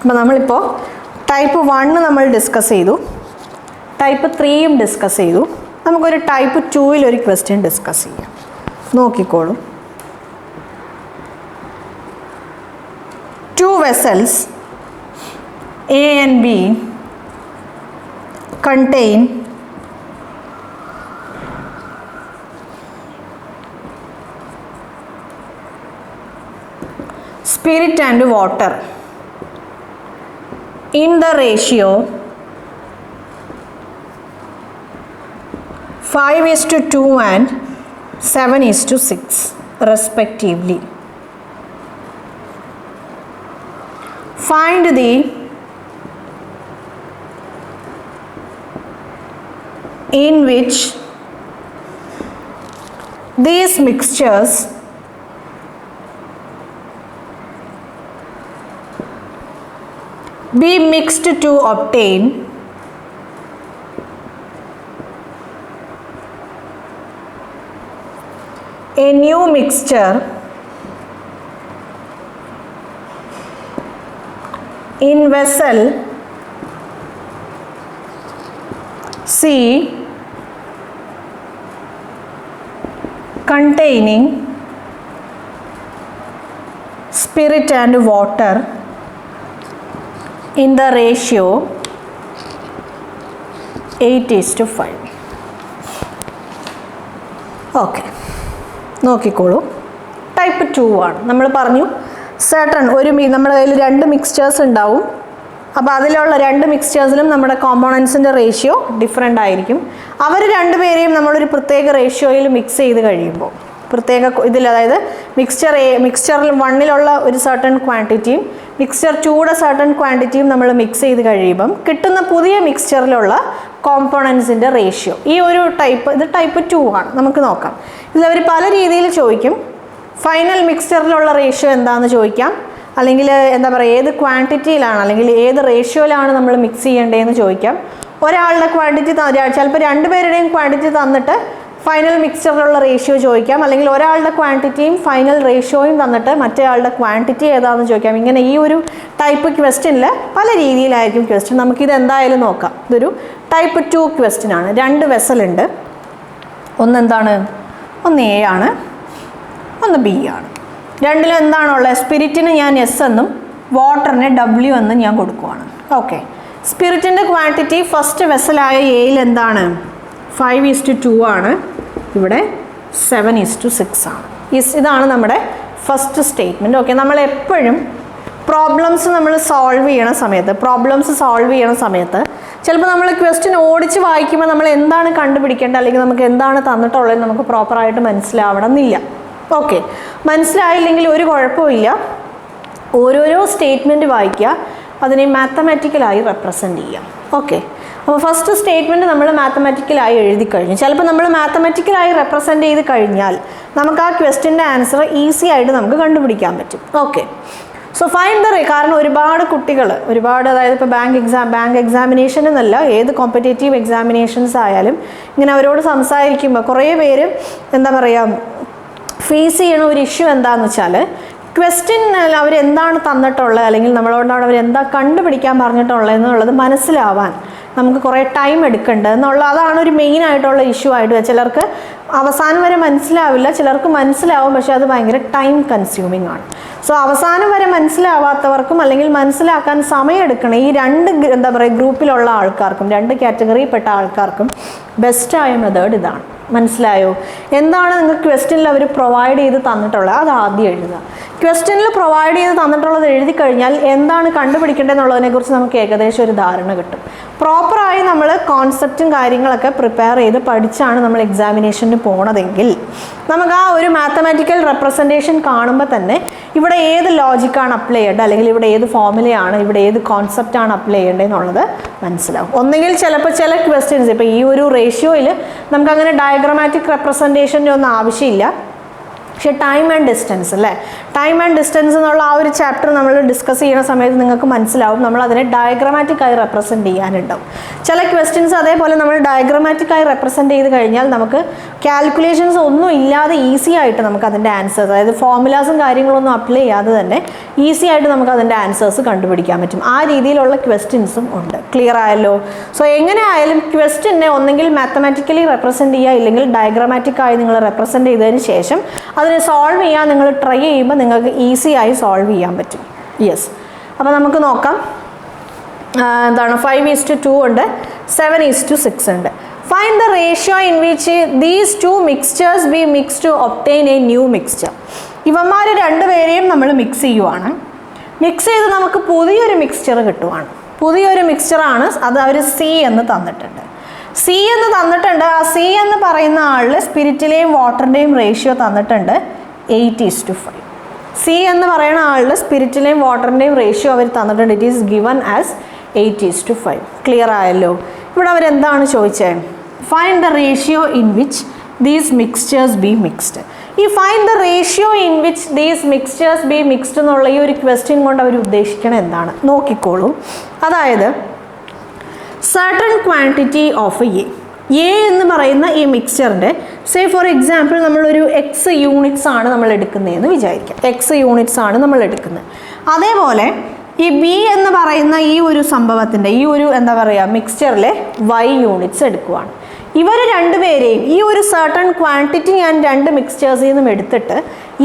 അപ്പോൾ നമ്മളിപ്പോൾ ടൈപ്പ് 1 നമ്മൾ ഡിസ്കസ് ചെയ്തു, ടൈപ്പ് 3യും ഡിസ്കസ് ചെയ്തു. നമുക്കൊരു ടൈപ്പ് 2ൽ ഒരു ക്വസ്റ്റ്യൻ ഡിസ്കസ് ചെയ്യാം. നോക്കിക്കോളൂ. 2 vessels A and B contain spirit and water in the ratio 5:2 and 7:6 respectively. Find the in which these mixtures be mixed to obtain a new mixture in vessel C containing spirit and water in the ratio 8:5. Okay, നോക്കിക്കോളൂ. Type 2 ആണ്. നമ്മൾ പറഞ്ഞു നമ്മുടെ കയ്യിൽ 2 mixtures ഉണ്ടാവും. അപ്പോൾ അതിലുള്ള 2 മിക്സ്ചേഴ്സിലും നമ്മുടെ കോമ്പോണൻസിൻ്റെ റേഷ്യോ ഡിഫറെൻ്റ് ആയിരിക്കും. അവർ രണ്ടുപേരെയും നമ്മളൊരു പ്രത്യേക റേഷ്യോയിൽ മിക്സ് ചെയ്ത് കഴിയുമ്പോൾ, അതായത് മിക്സ്ചറിൽ 1ലുള്ള ഒരു സർട്ടൺ ക്വാണ്ടിറ്റിയും മിക്സ്ചർ 2യുടെ സർട്ടൺ ക്വാണ്ടിറ്റിയും നമ്മൾ മിക്സ് ചെയ്ത് കഴിയുമ്പം കിട്ടുന്ന പുതിയ മിക്സ്ചറിലുള്ള കോമ്പോണൻസിൻ്റെ റേഷ്യോ, ഈ ഒരു ഇത് ടൈപ്പ് 2 ആണ്. നമുക്ക് നോക്കാം. ഇതിലവർ പല രീതിയിൽ ചോദിക്കും. ഫൈനൽ മിക്സ്ചറിലുള്ള റേഷ്യോ എന്താണെന്ന് ചോദിക്കാം, അല്ലെങ്കിൽ എന്താ പറയുക, ഏത് ക്വാണ്ടിറ്റിയിലാണ് അല്ലെങ്കിൽ ഏത് റേഷ്യോയിലാണ് നമ്മൾ മിക്സ് ചെയ്യേണ്ടതെന്ന് ചോദിക്കാം. ഒരാളുടെ ക്വാണ്ടിറ്റി ചിലപ്പോൾ 2 പേരുടെയും ക്വാണ്ടിറ്റി തന്നിട്ട് ഫൈനൽ മിക്സ്ചറിലുള്ള റേഷ്യോ ചോദിക്കാം, അല്ലെങ്കിൽ ഒരാളുടെ ക്വാണ്ടിറ്റിയും ഫൈനൽ റേഷ്യോയും തന്നിട്ട് മറ്റേ ആളുടെ ക്വാണ്ടിറ്റി ഏതാണെന്ന് ചോദിക്കാം. ഇങ്ങനെ ഈ ഒരു ടൈപ്പ് ക്വസ്റ്റ്യനിൽ പല രീതിയിലായിരിക്കും ക്വസ്റ്റ്യൻ. നമുക്കിത് എന്തായാലും നോക്കാം. ഇതൊരു ടൈപ്പ് 2 ക്വസ്റ്റ്യൻ ആണ്. 2 വെസലുണ്ട്. ഒന്ന് A ആണ്, ഒന്ന് B ആണ്. രണ്ടിലും എന്താണുള്ളത്? സ്പിരിറ്റിന് ഞാൻ എസ് എന്നും വാട്ടറിന് W എന്നും ഞാൻ കൊടുക്കുവാണ്. ഓക്കെ, സ്പിരിറ്റിൻ്റെ ക്വാണ്ടിറ്റി ഫസ്റ്റ് വെസലായ എയിൽ എന്താണ്? 5:2 ആണ്, ഇവിടെ 7:6 ആണ്. ഇതാണ് നമ്മുടെ ഫസ്റ്റ് സ്റ്റേറ്റ്മെൻറ്റ്. ഓക്കെ, നമ്മൾ എപ്പോഴും പ്രോബ്ലംസ് സോൾവ് ചെയ്യണ സമയത്ത് ചിലപ്പോൾ നമ്മൾ ക്വസ്റ്റ്യൻ ഓടിച്ച് വായിക്കുമ്പോൾ നമ്മൾ എന്താണ് കണ്ടുപിടിക്കേണ്ടത് അല്ലെങ്കിൽ നമുക്ക് എന്താണ് തന്നിട്ടുള്ളത് നമുക്ക് പ്രോപ്പറായിട്ട് മനസ്സിലാവണം എന്നില്ല. ഓക്കെ, മനസ്സിലായില്ലെങ്കിൽ ഒരു കുഴപ്പമില്ല. ഓരോരോ സ്റ്റേറ്റ്മെൻറ്റ് വായിക്കുക, അതിനെ മാത്തമാറ്റിക്കലായി റെപ്രസെൻ്റ് ചെയ്യാം. ഓക്കെ, അപ്പോൾ ഫസ്റ്റ് സ്റ്റേറ്റ്മെൻറ്റ് നമ്മൾ മാത്തമാറ്റിക്കലായി എഴുതി കഴിഞ്ഞു. ചിലപ്പോൾ നമ്മൾ മാത്തമാറ്റിക്കലായി റെപ്രസെൻ്റ് ചെയ്ത് കഴിഞ്ഞാൽ നമുക്ക് ആ ക്വസ്റ്റ്യൻ്റെ ആൻസർ ഈസി ആയിട്ട് നമുക്ക് കണ്ടുപിടിക്കാൻ പറ്റും. ഓക്കെ, സോ ഫൈൻഡ് ദ കാരണം ഒരുപാട് കുട്ടികൾ അതായത് ഇപ്പോൾ ബാങ്ക് എക്സാമിനേഷൻ എന്നല്ല, ഏത് കോമ്പറ്റേറ്റീവ് എക്സാമിനേഷൻസ് ആയാലും ഇങ്ങനെ അവരോട് സംസാരിക്കുമ്പോൾ കുറേ പേര് എന്താ പറയുക, ഫേസ് ചെയ്യണ ഒരു ഇഷ്യൂ എന്താണെന്ന് വെച്ചാൽ ക്വസ്റ്റ്യൻ അവരെന്താണ് തന്നിട്ടുള്ളത് അല്ലെങ്കിൽ നമ്മളോടാണ് അവരെന്താ കണ്ടുപിടിക്കാൻ പറഞ്ഞിട്ടുള്ളത് എന്നുള്ളത് മനസ്സിലാവാൻ നമുക്ക് കുറേ ടൈം എടുക്കേണ്ടത് അതാണ് ഒരു മെയിൻ ആയിട്ടുള്ള ഇഷ്യൂ ആയിട്ട്. ചിലർക്ക് അവസാനം വരെ മനസ്സിലാവില്ല, ചിലർക്ക് മനസ്സിലാവും, പക്ഷെ അത് ഭയങ്കര ടൈം കൺസ്യൂമിങ് ആണ്. സോ അവസാനം വരെ മനസ്സിലാവാത്തവർക്കും അല്ലെങ്കിൽ മനസ്സിലാക്കാൻ സമയമെടുക്കണം ഈ 2 എന്താ പറയുക ഗ്രൂപ്പിലുള്ള ആൾക്കാർക്കും, 2 കാറ്റഗറിയിൽപ്പെട്ട ആൾക്കാർക്കും ബെസ്റ്റായ മെത്തേഡ് ഇതാണ്. മനസ്സിലായോ? എന്താണ് നിങ്ങൾക്ക് ക്വസ്റ്റ്യനിൽ അവർ പ്രൊവൈഡ് ചെയ്ത് തന്നിട്ടുള്ളത് അത് ആദ്യം എഴുതുക. ക്വസ്റ്റ്യനിൽ പ്രൊവൈഡ് ചെയ്ത് തന്നിട്ടുള്ളത് എഴുതി കഴിഞ്ഞാൽ എന്താണ് കണ്ടുപിടിക്കേണ്ടതെന്നുള്ളതിനെക്കുറിച്ച് നമുക്ക് ഏകദേശം ഒരു ധാരണ കിട്ടും. പ്രോപ്പറായി നമ്മൾ കോൺസെപ്റ്റും കാര്യങ്ങളൊക്കെ പ്രിപ്പയർ ചെയ്ത് പഠിച്ചാണ് നമ്മൾ എക്സാമിനേഷന് പോണതെങ്കിൽ നമുക്ക് ആ ഒരു മാത്തമാറ്റിക്കൽ റെപ്രസെൻറ്റേഷൻ കാണുമ്പോൾ തന്നെ ഇവിടെ ഏത് ലോജിക്കാണ് അപ്ലൈ ചെയ്യേണ്ടത്, അല്ലെങ്കിൽ ഇവിടെ ഏത് ഫോർമുലയാണ്, ഇവിടെ ഏത് കോൺസെപ്റ്റാണ് അപ്ലൈ ചെയ്യേണ്ടതെന്നുള്ളത് മനസ്സിലാവും. ഒന്നുകിൽ ചിലപ്പോൾ ചില ക്വസ്റ്റ്യൻസ്, ഇപ്പോൾ ഈ ഒരു റേഷ്യോയിൽ നമുക്കങ്ങനെ ഡയഗ്രമാറ്റിക് റെപ്രസെൻറ്റേഷൻ്റെ ഒന്നും ആവശ്യമില്ല. പക്ഷേ ടൈം ആൻഡ് ഡിസ്റ്റൻസ് അല്ലേ, ടൈം ആൻഡ് ഡിസ്റ്റൻസ് എന്നുള്ള ആ ഒരു ചാപ്റ്റർ നമ്മൾ ഡിസ്കസ് ചെയ്യുന്ന സമയത്ത് നിങ്ങൾക്ക് മനസ്സിലാവും നമ്മൾ അതിനെ ഡയഗ്രമാറ്റിക്കായി റെപ്രസെൻറ്റ് ചെയ്യാനുണ്ടാവും. ചില ക്വസ്റ്റ്യൻസ് അതേപോലെ നമ്മൾ ഡയഗ്രമാറ്റിക്കായി റെപ്രസെൻറ്റ് ചെയ്ത് കഴിഞ്ഞാൽ നമുക്ക് കാൽക്കുലേഷൻസ് ഒന്നും ഇല്ലാതെ ഈസി ആയിട്ട് നമുക്ക് അതിൻ്റെ ആൻസേഴ്സ്, അതായത് ഫോർമുലാസും കാര്യങ്ങളൊന്നും അപ്ലൈ ചെയ്യാതെ തന്നെ ഈസി ആയിട്ട് നമുക്ക് അതിൻ്റെ ആൻസേഴ്സ് കണ്ടുപിടിക്കാൻ പറ്റും. ആ രീതിയിലുള്ള ക്വസ്റ്റ്യൻസും ഉണ്ട്. ക്ലിയർ ആയല്ലോ? സോ എങ്ങനെ ആയാലും ക്വസ്റ്റ്യനെ ഒന്നെങ്കിൽ മാത്തമാറ്റിക്കലി റെപ്രസെൻറ്റ് ചെയ്യുക, ഇല്ലെങ്കിൽ ഡയഗ്രമാറ്റിക്കായി നിങ്ങൾ റെപ്രസെൻറ്റ് ചെയ്തതിന് ശേഷം അതിനെ സോൾവ് ചെയ്യാൻ നിങ്ങൾ ട്രൈ ചെയ്യുമ്പോൾ നിങ്ങൾക്ക് ഈസി ആയി സോൾവ് ചെയ്യാൻ പറ്റും. യെസ്, അപ്പോൾ നമുക്ക് നോക്കാം. എന്താണ് 5:2 ഉണ്ട്, 7:6 ഉണ്ട്. Find the ratio in which these two mixtures B mix to obtain A new mixture. ഇവന്മാർ രണ്ടുപേരെയും നമ്മൾ മിക്സ് ചെയ്യുവാണ്. മിക്സ് ചെയ്ത് നമുക്ക് പുതിയൊരു മിക്സ്ചർ കിട്ടുവാണ്. പുതിയൊരു മിക്സ്ചറാണ്, അത് അവർ സി എന്ന് തന്നിട്ടുണ്ട്. സി എന്ന് തന്നിട്ടുണ്ട്. ആ സി എന്ന് പറയുന്ന ആളിൽ സ്പിരിറ്റിലെയും വാട്ടറിൻ്റെയും റേഷ്യോ തന്നിട്ടുണ്ട് 8:5. സി എന്ന് പറയുന്ന ആളിൽ സ്പിരിറ്റിലെയും വാട്ടറിൻ്റെയും റേഷ്യോ അവർ തന്നിട്ടുണ്ട്. It is given as 8:5. Clear ആയല്ലോ? ഇവിടെ അവരെന്താണ് ചോദിച്ചത്? Find the ratio in which these mixtures be mixed. ഈ find the ratio in which these mixtures be mixed എന്നുള്ള ഈ ഒരു ക്വസ്റ്റ്യൻ കൊണ്ട് അവർ ഉദ്ദേശിക്കണത് എന്താണ് നോക്കിക്കോളൂ. അതായത് സർട്ടൺ ക്വാണ്ടിറ്റി ഓഫ് എ എന്ന് പറയുന്ന ഈ മിക്സ്ചറിൻ്റെ സേ ഫോർ എക്സാമ്പിൾ നമ്മളൊരു എക്സ് യൂണിറ്റ്സ് ആണ് നമ്മൾ എടുക്കുന്നതെന്ന് വിചാരിക്കാം. എക്സ് യൂണിറ്റ്സ് ആണ് നമ്മൾ എടുക്കുന്നത്. അതേപോലെ ഈ ബി എന്ന് പറയുന്ന ഈ ഒരു സംഭവത്തിൻ്റെ ഈ ഒരു എന്താ പറയുക മിക്സ്ചറിലെ വൈ യൂണിറ്റ്സ് എടുക്കുവാണ്. ഇവർ രണ്ടുപേരെയും ഈ ഒരു സർട്ടൺ ക്വാണ്ടിറ്റി ഞാൻ രണ്ട് മിക്സ്ചേഴ്സിൽ നിന്നും എടുത്തിട്ട്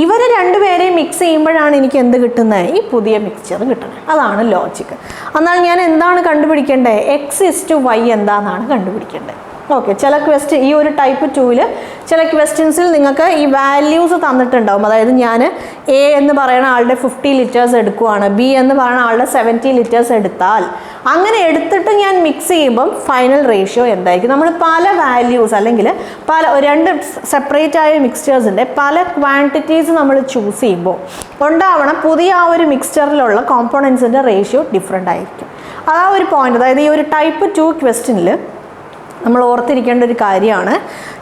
ഇവർ രണ്ടുപേരെയും മിക്സ് ചെയ്യുമ്പോഴാണ് എനിക്ക് എന്ത് കിട്ടുന്നത്? ഈ പുതിയ മിക്സ്ചർ കിട്ടുന്നത്. അതാണ് ലോജിക്ക്. എന്നാൽ ഞാൻ എന്താണ് കണ്ടുപിടിക്കേണ്ടത്? x/y എന്താണെന്നാണ് കണ്ടുപിടിക്കേണ്ടത്. ഓക്കെ, ചില ക്വസ്റ്റ്യൻ ഈ ഒരു ടൈപ്പ് 2-ൽ ചില ക്വസ്റ്റ്യൻസിൽ നിങ്ങൾക്ക് ഈ വാല്യൂസ് തന്നിട്ടുണ്ടാവും. അതായത് ഞാൻ എ എന്ന് പറയുന്ന ആളുടെ 50 ലിറ്റേഴ്സ് എടുക്കുവാണ്, ബി എന്ന് പറയുന്ന ആളുടെ 70 ലിറ്റേഴ്സ് എടുത്താൽ അങ്ങനെ എടുത്തിട്ട് ഞാൻ മിക്സ് ചെയ്യുമ്പം ഫൈനൽ റേഷ്യോ എന്തായിരിക്കും? നമ്മൾ പല വാല്യൂസ് അല്ലെങ്കിൽ രണ്ട് സെപ്പറേറ്റ് ആയ മിക്സ്ചേഴ്സിൻ്റെ പല ക്വാണ്ടിറ്റീസ് നമ്മൾ ചൂസ് ചെയ്യുമ്പോൾ ഉണ്ടാവണം പുതിയ ആ ഒരു മിക്സ്ചറിലുള്ള കോമ്പോണൻസിൻ്റെ റേഷ്യോ ഡിഫറെൻ്റ് ആയിരിക്കും. ആ ഒരു പോയിന്റ്, അതായത് ഈ ഒരു ടൈപ്പ് 2 ക്വസ്റ്റ്യനിൽ നമ്മൾ ഓർത്തിരിക്കേണ്ട ഒരു കാര്യമാണ്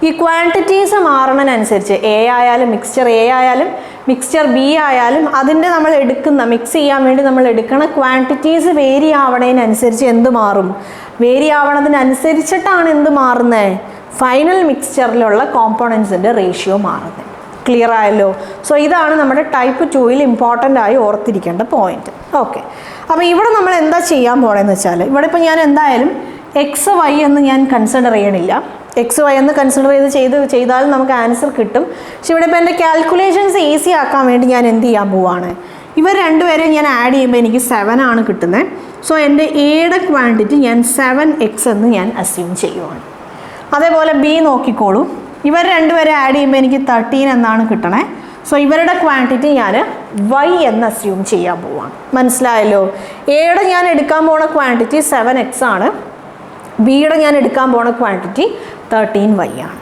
ഈ ക്വാണ്ടിറ്റീസ് മാറണതിനനുസരിച്ച് എ ആയാലും മിക്സ്ചർ എ ആയാലും മിക്സ്ചർ ബി ആയാലും അതിൻ്റെ നമ്മൾ എടുക്കുന്ന മിക്സ് ചെയ്യാൻ വേണ്ടി നമ്മൾ എടുക്കുന്ന ക്വാണ്ടിറ്റീസ് വേരി ആവണതിനനുസരിച്ച് എന്ത് മാറും? വേരി ആവണതിനനുസരിച്ചിട്ടാണ് എന്ത് മാറുന്നത്? ഫൈനൽ മിക്സ്ചറിലുള്ള കോമ്പോണൻസിൻ്റെ റേഷ്യോ മാറുന്നത്. ക്ലിയർ ആയല്ലോ? സോ ഇതാണ് നമ്മുടെ ടൈപ്പ് 2-ൽ ഇമ്പോർട്ടൻ്റ് ആയി ഓർത്തിരിക്കേണ്ട പോയിന്റ്. ഓക്കെ, അപ്പോൾ ഇവിടെ നമ്മൾ എന്താ ചെയ്യാൻ പോകണമെന്ന് വെച്ചാൽ ഇവിടെ ഇപ്പോൾ ഞാൻ എന്തായാലും XY എന്ന് ഞാൻ കൺസിഡർ ചെയ്യണില്ല. XY എന്ന് കൺസിഡർ ചെയ്താൽ നമുക്ക് ആൻസർ കിട്ടും. പക്ഷെ ഇവിടെ ഇപ്പോൾ എൻ്റെ കാൽക്കുലേഷൻസ് ഈസി ആക്കാൻ വേണ്ടി ഞാൻ എന്ത് ചെയ്യാൻ പോവാണ്? ഇവർ രണ്ടുപേരെയും ഞാൻ ആഡ് ചെയ്യുമ്പോൾ എനിക്ക് 7 ആണ് കിട്ടുന്നത്. സോ എൻ്റെ എയുടെ ക്വാണ്ടിറ്റി ഞാൻ 7x എന്ന് ഞാൻ അസ്യൂം ചെയ്യുവാണ്. അതേപോലെ ബി നോക്കിക്കോളൂ. ഇവർ രണ്ടുപേരെ ആഡ് ചെയ്യുമ്പോൾ എനിക്ക് 13 എന്നാണ് കിട്ടണേ. സോ ഇവരുടെ ക്വാണ്ടിറ്റി ഞാൻ y എന്ന് അസ്യൂം ചെയ്യാൻ പോവാണ്. മനസ്സിലായല്ലോ? എയുടെ ഞാൻ എടുക്കാൻ പോണ ക്വാണ്ടിറ്റി 7x ആണ്. ബിയുടെ ഞാൻ എടുക്കാൻ പോണ ക്വാണ്ടിറ്റി 13y ആണ്.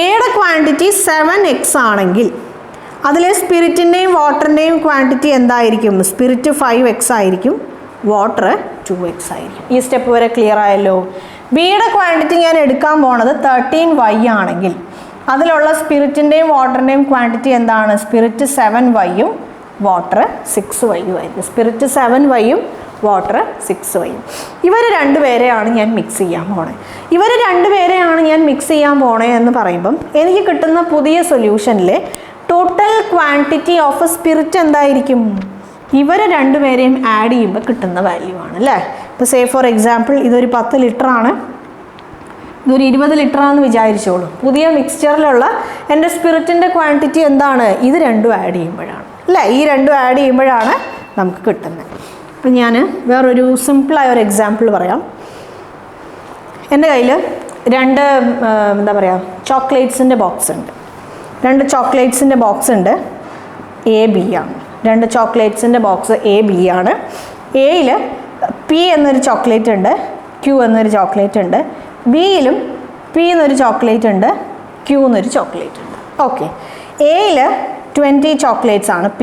എയുടെ ക്വാണ്ടിറ്റി 7x ആണെങ്കിൽ അതിലെ സ്പിരിറ്റിൻ്റെയും വാട്ടറിൻ്റെയും ക്വാണ്ടിറ്റി എന്തായിരിക്കും? സ്പിരിറ്റ് 5x ആയിരിക്കും, വാട്ടർ 2x ആയിരിക്കും. ഈ സ്റ്റെപ്പ് വരെ ക്ലിയർ ആയല്ലോ? ബിയുടെ ക്വാണ്ടിറ്റി ഞാൻ എടുക്കാൻ പോണത് 13y ആണെങ്കിൽ അതിലുള്ള സ്പിരിറ്റിൻ്റെയും വാട്ടറിൻ്റെയും ക്വാണ്ടിറ്റി എന്താണ്? സ്പിരിറ്റ് 7y-ഉം വാട്ടർ 6y-ഉം ആയിരിക്കും. സ്പിരിറ്റ് 7y-ഉം വാട്ടർ 6y-ഉം. ഇവർ രണ്ടുപേരെയാണ് ഞാൻ മിക്സ് ചെയ്യാൻ പോണേ. ഇവർ രണ്ടുപേരെയാണ് ഞാൻ മിക്സ് ചെയ്യാൻ പോണേ എന്ന് പറയുമ്പം എനിക്ക് കിട്ടുന്ന പുതിയ സൊല്യൂഷനിലെ ടോട്ടൽ ക്വാണ്ടിറ്റി ഓഫ് സ്പിരിറ്റ് എന്തായിരിക്കും? ഇവർ രണ്ടുപേരെയും ആഡ് ചെയ്യുമ്പോൾ കിട്ടുന്ന വാല്യൂ ആണ് അല്ലേ? ഇപ്പോൾ സേ ഫോർ എക്സാമ്പിൾ ഇതൊരു 10 ലിറ്റർ ആണ്, ഇതൊരു 20 ലിറ്റർ ആണെന്ന് വിചാരിച്ചോളൂ. പുതിയ മിക്സ്ചറിലുള്ള എൻ്റെ സ്പിരിറ്റിൻ്റെ ക്വാണ്ടിറ്റി എന്താണ്? ഇത് രണ്ടും ആഡ് ചെയ്യുമ്പോഴാണ് അല്ലേ? ഈ രണ്ടും ആഡ് ചെയ്യുമ്പോഴാണ് നമുക്ക് കിട്ടുന്നത്. അപ്പം ഞാൻ വേറൊരു സിമ്പിളായ ഒരു എക്സാമ്പിൾ പറയാം. എൻ്റെ കയ്യിൽ രണ്ട് എന്താ പറയുക ചോക്ലേറ്റ്സിൻ്റെ ബോക്സ് ഉണ്ട്. രണ്ട് ചോക്ലേറ്റ്സിൻ്റെ ബോക്സ് ഉണ്ട്, AB ആണ്. രണ്ട് ചോക്ലേറ്റ്സിൻ്റെ ബോക്സ് AB ആണ്. എയിൽ P എന്നൊരു ചോക്ലേറ്റ് ഉണ്ട്, Q Q എന്നൊരു ചോക്ലേറ്റ് ഉണ്ട്, ബിയിലും P എന്നൊരു ചോക്ലേറ്റ് ഉണ്ട്, Q എന്നൊരു ചോക്ലേറ്റ് ഉണ്ട്. ഓക്കെ, എയിൽ 20 ചോക്ലേറ്റ്സ് ആണ് P,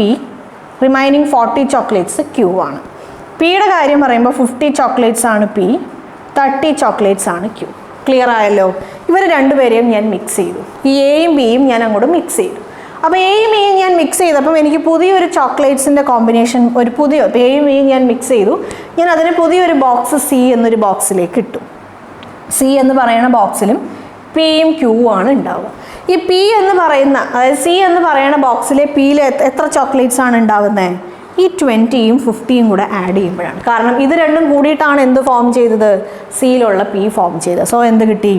റിമൈനിങ് 40 ചോക്ലേറ്റ്സ് Q ആണ്. പിയുടെ കാര്യം പറയുമ്പോൾ 50 ചോക്ലേറ്റ്സ് ആണ് P, 30 ചോക്ലേറ്റ്സ് ആണ് Q. ക്ലിയർ ആയല്ലോ? ഇവർ രണ്ടുപേരെയും ഞാൻ മിക്സ് ചെയ്തു. ഈ എയും ബിയും ഞാൻ അങ്ങോട്ട് മിക്സ് ചെയ്തു. അപ്പോൾ എയും ബിയും ഞാൻ മിക്സ് ചെയ്തപ്പം എനിക്ക് പുതിയൊരു ചോക്ലേറ്റ്സിൻ്റെ കോമ്പിനേഷൻ, ഒരു പുതിയ എയും ബിയും ഞാൻ മിക്സ് ചെയ്തു. ഞാൻ അതിന് പുതിയൊരു ബോക്സ് സി എന്നൊരു ബോക്സിലേക്ക് ഇട്ടു. സി എന്ന് പറയുന്ന ബോക്സിലും പിയും ക്യൂവും ആണ് ഉണ്ടാവുക. ഈ പി എന്ന് പറയുന്ന, അതായത് സി എന്ന് പറയുന്ന ബോക്സിലെ പിയിൽ എത്ര ചോക്ലേറ്റ്സ് ആണ് ഉണ്ടാവുന്നത്? ഈ 20യും 50യും കൂടെ ആഡ് ചെയ്യുമ്പോഴാണ്. കാരണം ഇത് രണ്ടും കൂടിയിട്ടാണ് എന്ത് ഫോം ചെയ്തത്? സിയിലുള്ള പി ഫോം ചെയ്തത്. സോ എന്ത് കിട്ടി?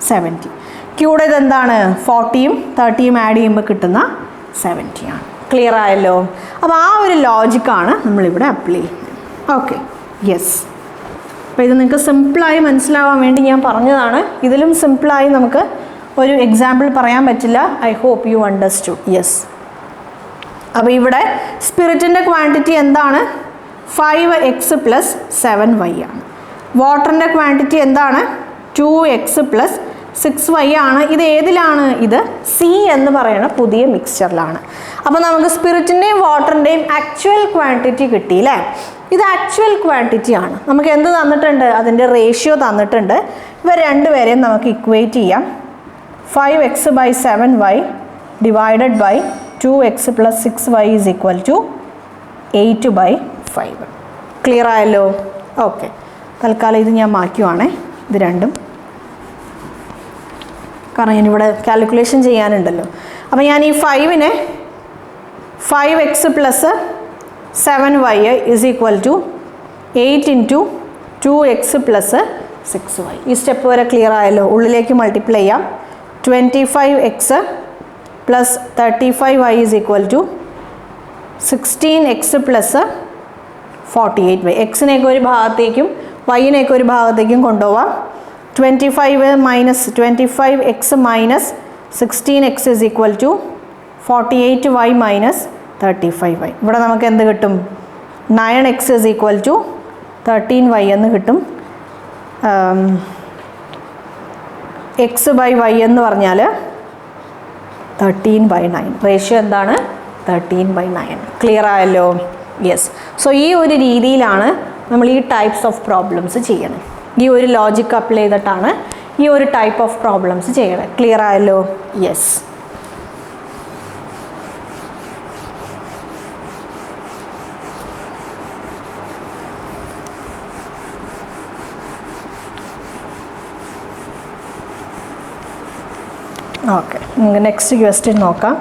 70. ക്യൂടെ ഇതെന്താണ്? 40യും 30യും ആഡ് ചെയ്യുമ്പോൾ കിട്ടുന്ന 70 ആണ്. ക്ലിയർ ആയല്ലോ? അപ്പോൾ ആ ഒരു ലോജിക്കാണ് നമ്മളിവിടെ അപ്ലൈ ചെയ്യുന്നത്. Okay, yes. അപ്പോൾ ഇത് നിങ്ങൾക്ക് സിമ്പിളായി മനസ്സിലാവാൻ വേണ്ടി ഞാൻ പറഞ്ഞതാണ്. ഇതിലും സിമ്പിളായി നമുക്ക് ഒരു എക്സാമ്പിൾ പറയാൻ പറ്റില്ല. I hope you understood. Yes. അപ്പോൾ ഇവിടെ സ്പിരിറ്റിൻ്റെ ക്വാണ്ടിറ്റി എന്താണ്? 5x + 7y ആണ്. വാട്ടറിൻ്റെ ക്വാണ്ടിറ്റി എന്താണ്? 2x + 6y ആണ്. ഇത് ഏതിലാണ്? ഇത് സി എന്ന് പറയുന്ന പുതിയ മിക്സ്ചറിലാണ്. അപ്പോൾ നമുക്ക് സ്പിരിറ്റിൻ്റെയും വാട്ടറിൻ്റെയും ആക്ച്വൽ ക്വാണ്ടിറ്റി കിട്ടിയില്ലേ? ഇത് ആക്ച്വൽ ക്വാണ്ടിറ്റി ആണ്. നമുക്ക് എന്ത് തന്നിട്ടുണ്ട്? അതിൻ്റെ റേഷ്യോ തന്നിട്ടുണ്ട്. ഇവർ രണ്ടുപേരെയും നമുക്ക് ഇക്വേറ്റ് ചെയ്യാം. 5x / 7y divided by 2x + 6y = 8/5. Clear ആയല്ലോ? ഓക്കെ, തൽക്കാലം ഇത് ഞാൻ മാറ്റുവാണേ, ഇത് രണ്ടും, കാരണം ഞാനിവിടെ കാൽക്കുലേഷൻ ചെയ്യാനുണ്ടല്ലോ. അപ്പോൾ ഞാൻ ഈ 5നെ 5x + 7y = 8 × 2x + 6y. ഈ സ്റ്റെപ്പ് വരെ ക്ലിയർ ആയല്ലോ? ഉള്ളിലേക്ക് മൾട്ടിപ്ലൈ ചെയ്യാം. 25x + 35y = 16x + 48y. എക്സിനെയൊക്കെ ഒരു ഭാഗത്തേക്കും വൈനെയൊക്കെ ഒരു ഭാഗത്തേക്കും കൊണ്ടുപോവാം. 25x - 16x = 48y - 35y. ഇവിടെ നമുക്ക് എന്ത് കിട്ടും? 9x = 13y എന്ന് കിട്ടും. x/y എന്ന് പറഞ്ഞാൽ 13/9. റേഷ്യോ എന്താണ്? 13/9. ക്ലിയർ ആയല്ലോ? യെസ്. സോ ഈ ഒരു രീതിയിലാണ് നമ്മൾ ഈ ടൈപ്സ് ഓഫ് പ്രോബ്ലംസ് ചെയ്യണം. ഈ ഒരു ലോജിക്ക് അപ്ലൈ ചെയ്തിട്ടാണ് ഈ ഒരു ടൈപ്പ് ഓഫ് പ്രോബ്ലംസ് ചെയ്യണം. ക്ലിയർ ആയല്ലോ? യെസ്. ഓക്കെ, നമുക്ക് നെക്സ്റ്റ് ക്വസ്റ്റ്യൻ നോക്കാം.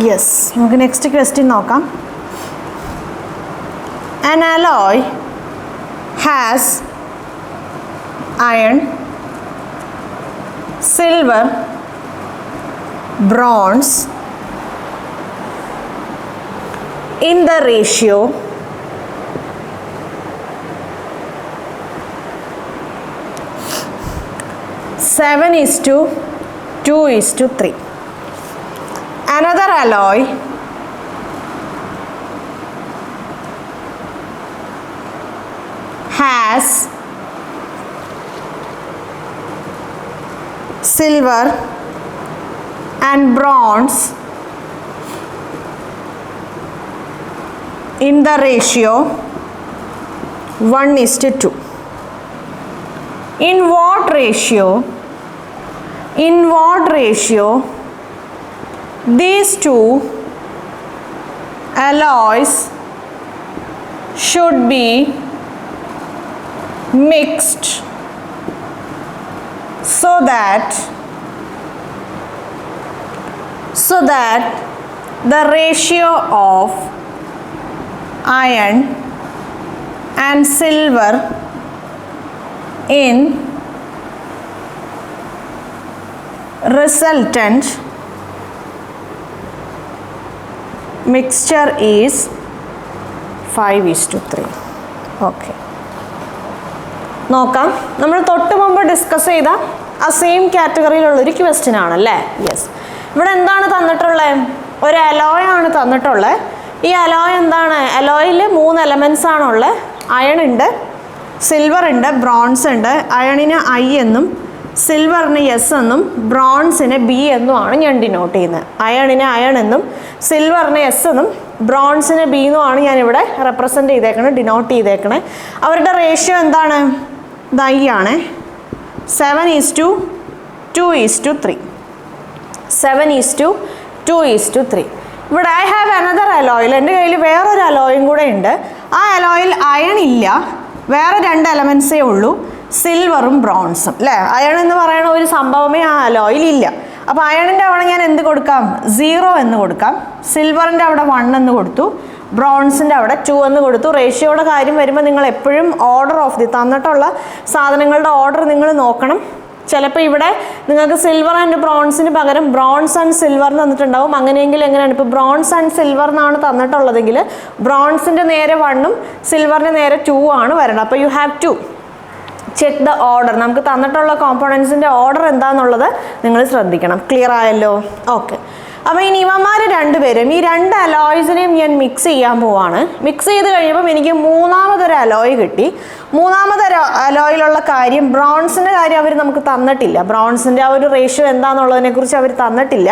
യെസ്, നമുക്ക് നെക്സ്റ്റ് ക്വസ്റ്റ്യൻ നോക്കാം. An alloy has iron, silver, bronze in the ratio 7:2:3. Another alloy has silver and bronze in the ratio 1:2. In what ratio these two alloys should be mixed so that the ratio of iron and silver in resultant mixture is 5:3. Okay. നോക്കാം. നമ്മൾ തൊട്ട് മുമ്പ് discuss ചെയ്ത ആ same കാറ്റഗറിയിലുള്ളൊരു question ആണല്ലേ? Yes. ഇവിടെ എന്താണ് തന്നിട്ടുള്ളത്? ഒരു അലോയ് ആണ് തന്നിട്ടുള്ളത്. ഈ അലോയ് എന്താണ്? അലോയിൽ 3 എലമെൻറ്റ്സ് ആണുള്ളത്. അയൺ ഉണ്ട്, സിൽവർ ഉണ്ട്, ബ്രോൺസ് ഉണ്ട്. അയണിന് I എന്നും സിൽവറിന് S എന്നും ബ്രോൺസിന് B എന്നുമാണ് ഞാൻ ഡിനോട്ട് ചെയ്യുന്നത്. അയണിന് അയൺ എന്നും സിൽവറിന് S എന്നും ബ്രോൺസിന് B എന്നുമാണ് ഞാനിവിടെ റെപ്രസെൻറ്റ് ചെയ്തേക്കണേ, ഡിനോട്ട് ചെയ്തേക്കണേ. അവരുടെ റേഷ്യോ എന്താണ്? I ആണ്. 7:2:3. 7:2:3. ഇവിടെ ഐ ഹാവ് അനദർ അലോയിൽ, എൻ്റെ കയ്യിൽ വേറൊരു അലോയും കൂടെ ഉണ്ട്. ആ അലോയിൽ അയൺ ഇല്ല, വേറെ 2 എലമെൻറ്റ്സേ ഉള്ളൂ, സിൽവറും ബ്രോൺസും അല്ലേ. അയൺ എന്ന് പറയുന്ന ഒരു സംഭവമേ ആ അലോയിൽ ഇല്ല. അപ്പോൾ അയണിൻ്റെ അവിടെ ഞാൻ എന്ത് കൊടുക്കാം? 0 എന്ന് കൊടുക്കാം. സിൽവറിൻ്റെ അവിടെ 1 എന്ന് കൊടുത്തു, ബ്രോൺസിൻ്റെ അവിടെ 2 എന്ന് കൊടുത്തു. റേഷ്യോയുടെ കാര്യം വരുമ്പോൾ നിങ്ങൾ എപ്പോഴും ഓർഡർ ഓഫ് ദി തന്നിട്ടുള്ള സാധനങ്ങളുടെ ഓർഡർ നിങ്ങൾ നോക്കണം. ചിലപ്പോൾ ഇവിടെ നിങ്ങൾക്ക് സിൽവർ ആൻഡ് ബ്രോൺസിന് പകരം ബ്രോൺസ് ആൻഡ് സിൽവർ തന്നിട്ടുണ്ടാവും. അങ്ങനെയെങ്കിൽ എങ്ങനെയാണ്? ഇപ്പോൾ ബ്രോൺസ് ആൻഡ് സിൽവർ എന്നാണ് തന്നിട്ടുള്ളതെങ്കിൽ ബ്രോൺസിൻ്റെ നേരെ 1ഉം സിൽവറിൻ്റെ നേരെ 2 ആണ് വരണം. അപ്പോൾ you have to check the order. നമുക്ക് തന്നിട്ടുള്ള കോമ്പോണൻസിൻ്റെ ഓർഡർ എന്താണെന്നുള്ളത് നിങ്ങൾ ശ്രദ്ധിക്കണം. ക്ലിയർ ആയല്ലോ? ഓക്കെ. അപ്പോൾ ഇനി ഇവന്മാർ 2 പേരും ഈ 2 അലോയ്സിനെയും ഞാൻ മിക്സ് ചെയ്യാൻ പോവാണ്. മിക്സ് ചെയ്ത് കഴിയുമ്പം എനിക്ക് 3ാമതൊരു അലോയ് കിട്ടി. 3ാമതൊരു അലോയിലുള്ള കാര്യം, ബ്രോൺസിൻ്റെ കാര്യം അവർ നമുക്ക് തന്നിട്ടില്ല. ബ്രോൺസിൻ്റെ ആ ഒരു റേഷ്യോ എന്താണെന്നുള്ളതിനെക്കുറിച്ച് അവർ തന്നിട്ടില്ല.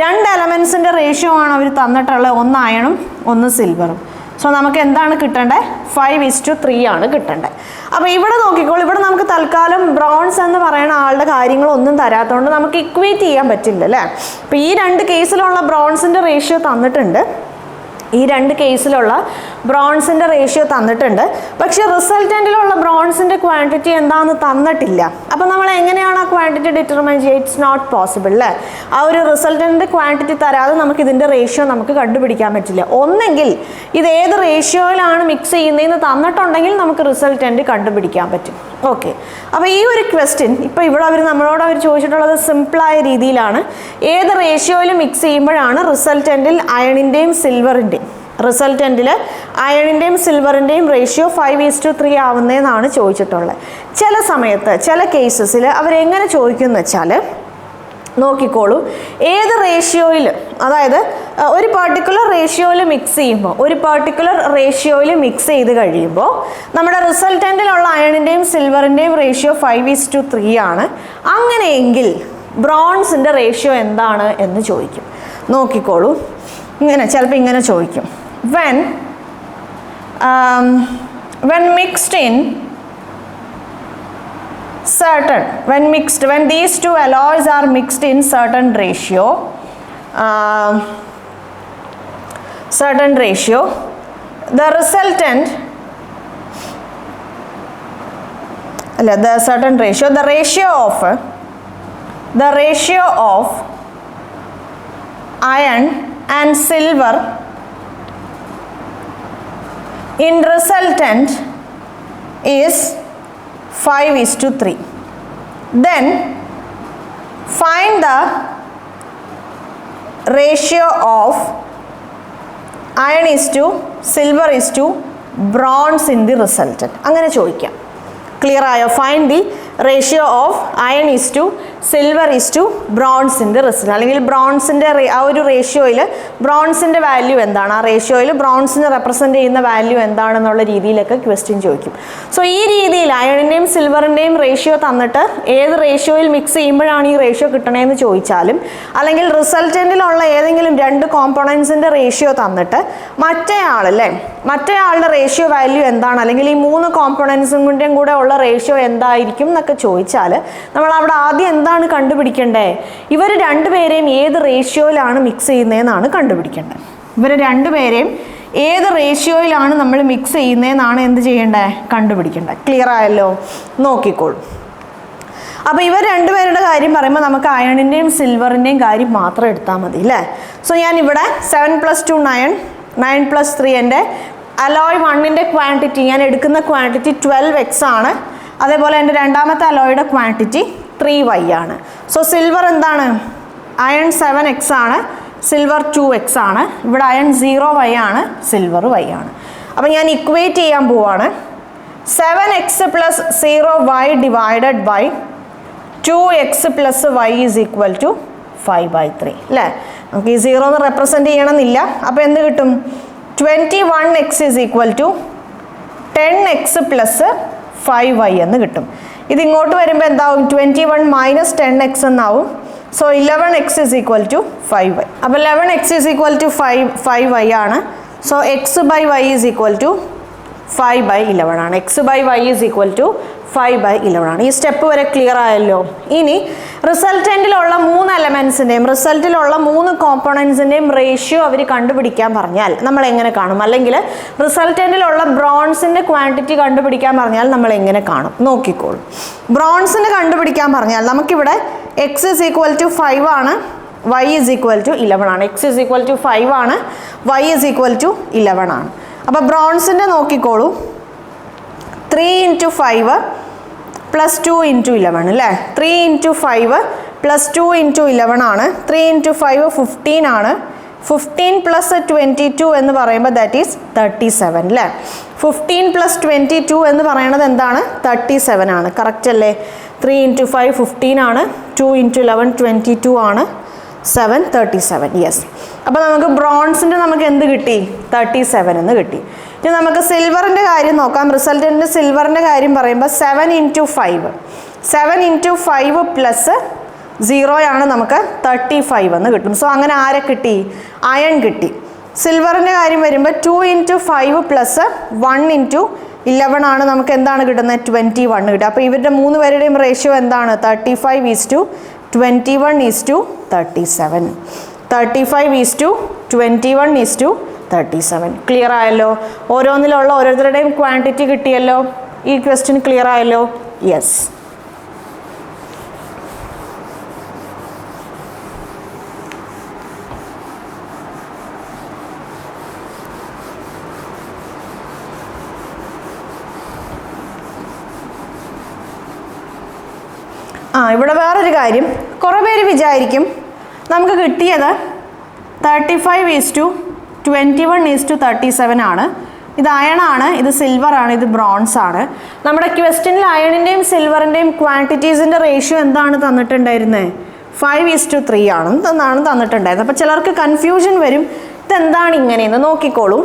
2 എലമെൻസിൻ്റെ റേഷ്യോ ആണ് അവർ തന്നിട്ടുള്ളത്, 1 അയണും 1 സിൽവറും. സോ നമുക്ക് എന്താണ് കിട്ടേണ്ടത്? 5:3 ആണ് കിട്ടേണ്ടത്. അപ്പോൾ ഇവിടെ നോക്കിക്കോളൂ, ഇവിടെ നമുക്ക് തൽക്കാലം ബ്രോൺസ് എന്ന് പറയുന്ന ആളുടെ കാര്യങ്ങളൊന്നും തരാത്തതുകൊണ്ട് നമുക്ക് ഇക്വേറ്റ് ചെയ്യാൻ പറ്റില്ല അല്ലേ. അപ്പോൾ ഈ 2 കേസിലുള്ള ബ്രോൺസിൻ്റെ റേഷ്യോ തന്നിട്ടുണ്ട്, ഈ 2 കേസിലുള്ള ബ്രോൺസിൻ്റെ റേഷ്യോ തന്നിട്ടുണ്ട്. പക്ഷേ റിസൾട്ടൻറ്റിലുള്ള ബ്രോൺസിൻ്റെ ക്വാണ്ടിറ്റി എന്താണെന്ന് തന്നിട്ടില്ല. അപ്പോൾ നമ്മൾ എങ്ങനെയാണ് ആ ക്വാണ്ടിറ്റി ഡിറ്റർമൈൻ ചെയ്യുക? ഇറ്റ്സ് നോട്ട് പോസിബിൾ അല്ലേ. ആ ഒരു റിസൾട്ടൻറ്റിൻ്റെ ക്വാണ്ടിറ്റി തരാതെ നമുക്ക് ഇതിൻ്റെ റേഷ്യോ നമുക്ക് കണ്ടുപിടിക്കാൻ പറ്റില്ല. ഒന്നെങ്കിൽ ഇത് ഏത് റേഷ്യോയിലാണ് മിക്സ് ചെയ്യുന്നതെന്ന് തന്നിട്ടുണ്ടെങ്കിൽ നമുക്ക് റിസൾട്ടൻറ്റ് കണ്ടുപിടിക്കാൻ പറ്റും. ഓക്കെ. അപ്പോൾ ഈ ഒരു ക്വസ്റ്റ്യൻ ഇപ്പോൾ ഇവിടെ നമ്മളോട് ചോദിച്ചിട്ടുള്ളത് സിമ്പിളായ രീതിയിലാണ്. ഏത് റേഷ്യോയിൽ മിക്സ് ചെയ്യുമ്പോഴാണ് റിസൾട്ടൻറ്റിൽ അയണിൻ്റെയും സിൽവറിൻ്റെയും റിസൾട്ടൻറ്റിൽ അയണിൻ്റെയും സിൽവറിൻ്റെയും റേഷ്യോ 5:3 ആവുന്നതെന്നാണ് ചോദിച്ചിട്ടുള്ളത്. ചില സമയത്ത് ചില കേസസിൽ അവരെങ്ങനെ ചോദിക്കുമെന്ന് വെച്ചാൽ നോക്കിക്കോളൂ, ഏത് റേഷ്യോയിൽ, അതായത് ഒരു പർട്ടിക്കുലർ റേഷ്യോയിൽ മിക്സ് ചെയ്ത് കഴിയുമ്പോൾ നമ്മുടെ റിസൾട്ടൻറ്റിലുള്ള അയണിൻ്റെയും സിൽവറിൻ്റെയും റേഷ്യോ 5:3 ആണ്. അങ്ങനെയെങ്കിൽ ബ്രോൺസിൻ്റെ റേഷ്യോ എന്താണ് എന്ന് ചോദിക്കും. നോക്കിക്കോളൂ, ചിലപ്പോൾ ഇങ്ങനെ ചോദിക്കും. when mixed in when these 2 alloys are mixed in certain ratio, the resultant the ratio of iron and silver in resultant is 5:3. Then find the ratio of iron is to silver is to bronze in the resultant. അങ്ങനെ ചോദിക്കാം. Clear ആയോ? Find the ratio of iron is to silver is to bronze in the result. അല്ലെങ്കിൽ ബ്രോൺസിൻ്റെ ആ ഒരു റേഷ്യോയിൽ ബ്രോൺസിൻ്റെ value എന്താണ്, ആ റേഷ്യോയിൽ ബ്രോൺസിനെ represent ചെയ്യുന്ന വാല്യൂ എന്താണെന്നുള്ള രീതിയിലൊക്കെ ക്വസ്റ്റ്യൻ ചോദിക്കും. സോ ഈ രീതിയിൽ അയണിൻ്റെയും സിൽവറിൻ്റെയും റേഷ്യോ തന്നിട്ട് ഏത് റേഷ്യോയിൽ മിക്സ് ചെയ്യുമ്പോഴാണ് ഈ റേഷ്യോ കിട്ടണതെന്ന് ചോദിച്ചാലും, അല്ലെങ്കിൽ റിസൾട്ടൻറ്റിലുള്ള ഏതെങ്കിലും 2 കോമ്പോണൻസിൻ്റെ റേഷ്യോ തന്നിട്ട് മറ്റേയാളുടെ റേഷ്യോ വാല്യൂ എന്താണ്, അല്ലെങ്കിൽ ഈ 3 കോമ്പോണൻസിൻ്റെയും കൂടെ ഉള്ള റേഷ്യോ എന്തായിരിക്കും എന്നൊക്കെ ചോദിച്ചാൽ നമ്മൾ അവിടെ ആദ്യം എന്താണ് കണ്ടുപിടിക്കേണ്ടത്? ഇവർ 2 പേരെയും ഏത് റേഷ്യോയിലാണ് മിക്സ് ചെയ്യുന്നതെന്നാണ് കണ്ടുപിടിക്കേണ്ടത്. ഇവർ 2 പേരെയും ഏത് റേഷ്യോയിലാണ് നമ്മൾ മിക്സ് ചെയ്യുന്നതെന്നാണ് എന്ത് ചെയ്യേണ്ടത്? കണ്ടുപിടിക്കേണ്ടത്. ക്ലിയർ ആയല്ലോ? നോക്കിക്കോളൂ. അപ്പോൾ ഇവർ 2 പേരുടെ കാര്യം പറയുമ്പോൾ നമുക്ക് അയണിൻ്റെയും സിൽവറിൻ്റെയും കാര്യം മാത്രം എടുത്താൽ മതി അല്ലേ. സോ ഞാനിവിടെ 7 + 2 9 + 3 എൻ്റെ അലോയ് 1ൻ്റെ ക്വാണ്ടിറ്റി, ഞാൻ എടുക്കുന്ന ക്വാണ്ടിറ്റി 12x ആണ്. അതേപോലെ എൻ്റെ രണ്ടാമത്തെ അലോയുടെ ക്വാണ്ടിറ്റി 3y ആണ്. സോ സിൽവർ എന്താണ്? അയൺ 7x ആണ്, സിൽവർ 2x ആണ്. ഇവിടെ അയൺ 0y ആണ്, സിൽവർ y ആണ്. അപ്പോൾ ഞാൻ ഇക്വേറ്റ് ചെയ്യാൻ പോവാണ്. 7x + 0y divided by 2x + y is equal to 5/3 അല്ലേ. നമുക്ക് ഈ 0 റെപ്രസെൻറ്റ് ചെയ്യണമെന്നില്ല. അപ്പോൾ എന്ത് കിട്ടും? 21x is equal to 10x plus 5y എന്ന് കിട്ടും. ഇത് ഇങ്ങോട്ട് വരുമ്പോൾ എന്താവും? 21 minus 10x എന്നാവും. So 11x is equal to 5y. അപ്പോൾ 11x is equal to 5y ആണ്. So x by y is equal to 5/11 ആണ്. x by y is equal to 5/11 ആണ്. ഈ സ്റ്റെപ്പ് വരെ ക്ലിയർ ആയല്ലോ. ഇനി റിസൾട്ടൻറ്റിലുള്ള 3 എലമെൻസിൻ്റെയും റിസൾട്ടിലുള്ള 3 കോമ്പോണൻസിൻ്റെയും റേഷ്യോ അവർ കണ്ടുപിടിക്കാൻ പറഞ്ഞാൽ നമ്മൾ എങ്ങനെ കാണും? അല്ലെങ്കിൽ റിസൾട്ടൻറ്റിലുള്ള ബ്രോൺസിൻ്റെ ക്വാണ്ടിറ്റി കണ്ടുപിടിക്കാൻ പറഞ്ഞാൽ നമ്മൾ എങ്ങനെ കാണും? നോക്കിക്കോളൂ. ബ്രോൺസിന് കണ്ടുപിടിക്കാൻ പറഞ്ഞാൽ നമുക്കിവിടെ x is equal to 5 ആണ്, y is equal to 11 ആണ്. x is equal to 5 ആണ്, y is equal to 11 ആണ്. അപ്പോൾ ബ്രോൺസിൻ്റെ നോക്കിക്കോളൂ. 3 into 5 plus 2 into 11 അല്ലേ? 3 into 5 plus 2 into 11 ആണ്. 3 into 5 15 ആണ്. 15 plus 22 എന്ന് പറയുമ്പോൾ ദാറ്റ് ഈസ് 37 അല്ലേ? 15 plus 22 എന്ന് പറയുന്നത് എന്താണ്? 37 ആണ്. കറക്റ്റ് അല്ലേ? 3 into 5 15 ആണ്. 2 into 11 22 ആണ്. 7 37. യെസ്. അപ്പോൾ നമുക്ക് ബ്രോൺസിൻ്റെ നമുക്ക് എന്ത് കിട്ടി? 37 എന്ന് കിട്ടി. ഇനി നമുക്ക് സിൽവറിൻ്റെ കാര്യം നോക്കാം. റിസൾട്ടൻറ്റ് സിൽവറിൻ്റെ കാര്യം പറയുമ്പോൾ 7 into 5 7 into 5 പ്ലസ് 0 ആണ് നമുക്ക് 35 എന്ന് കിട്ടും. സോ അങ്ങനെ ആരെ കിട്ടി? അയൺ കിട്ടി. സിൽവറിൻ്റെ കാര്യം വരുമ്പോൾ 2 into 5 പ്ലസ് 1 into 11 ആണ് നമുക്ക് എന്താണ് കിട്ടുന്നത്? 21 കിട്ടുക. അപ്പോൾ ഇവരുടെ 3 പേരുടെയും റേഷ്യോ എന്താണ്? 35:21:37. 35:21:37. ക്ലിയർ ആയല്ലോ? ഓരോന്നിലുള്ള ഓരോരുത്തരുടെയും ക്വാണ്ടിറ്റി കിട്ടിയല്ലോ. ഈ ക്വസ്റ്റ്യൻ ക്ലിയർ ആയല്ലോ? യെസ്. ഇവിടെ വേറൊരു കാര്യം, കുറേ പേര് വിചാരിക്കും നമുക്ക് കിട്ടിയത് 35:21:37 ആണ്. ഇത് അയണാണ്, ഇത് സിൽവറാണ്, ഇത് ബ്രോൺസ് ആണ്. നമ്മുടെ ക്വസ്റ്റ്യനിൽ അയണിൻ്റെയും സിൽവറിൻ്റെയും ക്വാണ്ടിറ്റീസിൻ്റെ റേഷ്യോ എന്താണ് തന്നിട്ടുണ്ടായിരുന്നത്? 5:3 ആണ് എന്നാണ് തന്നിട്ടുണ്ടായിരുന്നത്. അപ്പോൾ ചിലർക്ക് കൺഫ്യൂഷൻ വരും, ഇതെന്താണ് ഇങ്ങനെയെന്ന്. നോക്കിക്കോളൂ.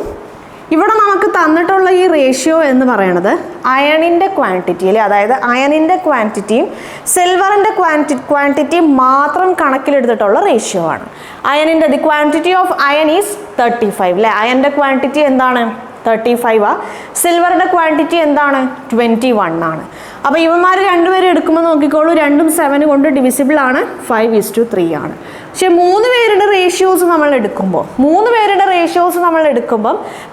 ഇവിടെ നമുക്ക് തന്നിട്ടുള്ള ഈ റേഷ്യോ എന്ന് പറയുന്നത് അയണിൻ്റെ ക്വാണ്ടിറ്റിയിൽ, അതായത് അയണിൻ്റെ ക്വാണ്ടിറ്റിയും സിൽവറിൻ്റെ ക്വാണ്ടിറ്റിയും മാത്രം കണക്കിലെടുത്തിട്ടുള്ള റേഷ്യോ ആണ്. അയണിൻ്റെ the quantity of iron is 35 അല്ലേ? അയണിൻ്റെ ക്വാണ്ടിറ്റി എന്താണ്? 35. സിൽവറിൻ്റെ ക്വാണ്ടിറ്റി എന്താണ്? 21 ആണ്. അപ്പോൾ ഇവന്മാർ രണ്ടുപേരും എടുക്കുമ്പോൾ നോക്കിക്കോളൂ, രണ്ടും 7 കൊണ്ട് ഡിവിസിബിൾ ആണ്. 5:3 ആണ്. പക്ഷെ 3 പേരുടെ റേഷ്യോസ് നമ്മൾ എടുക്കുമ്പോൾ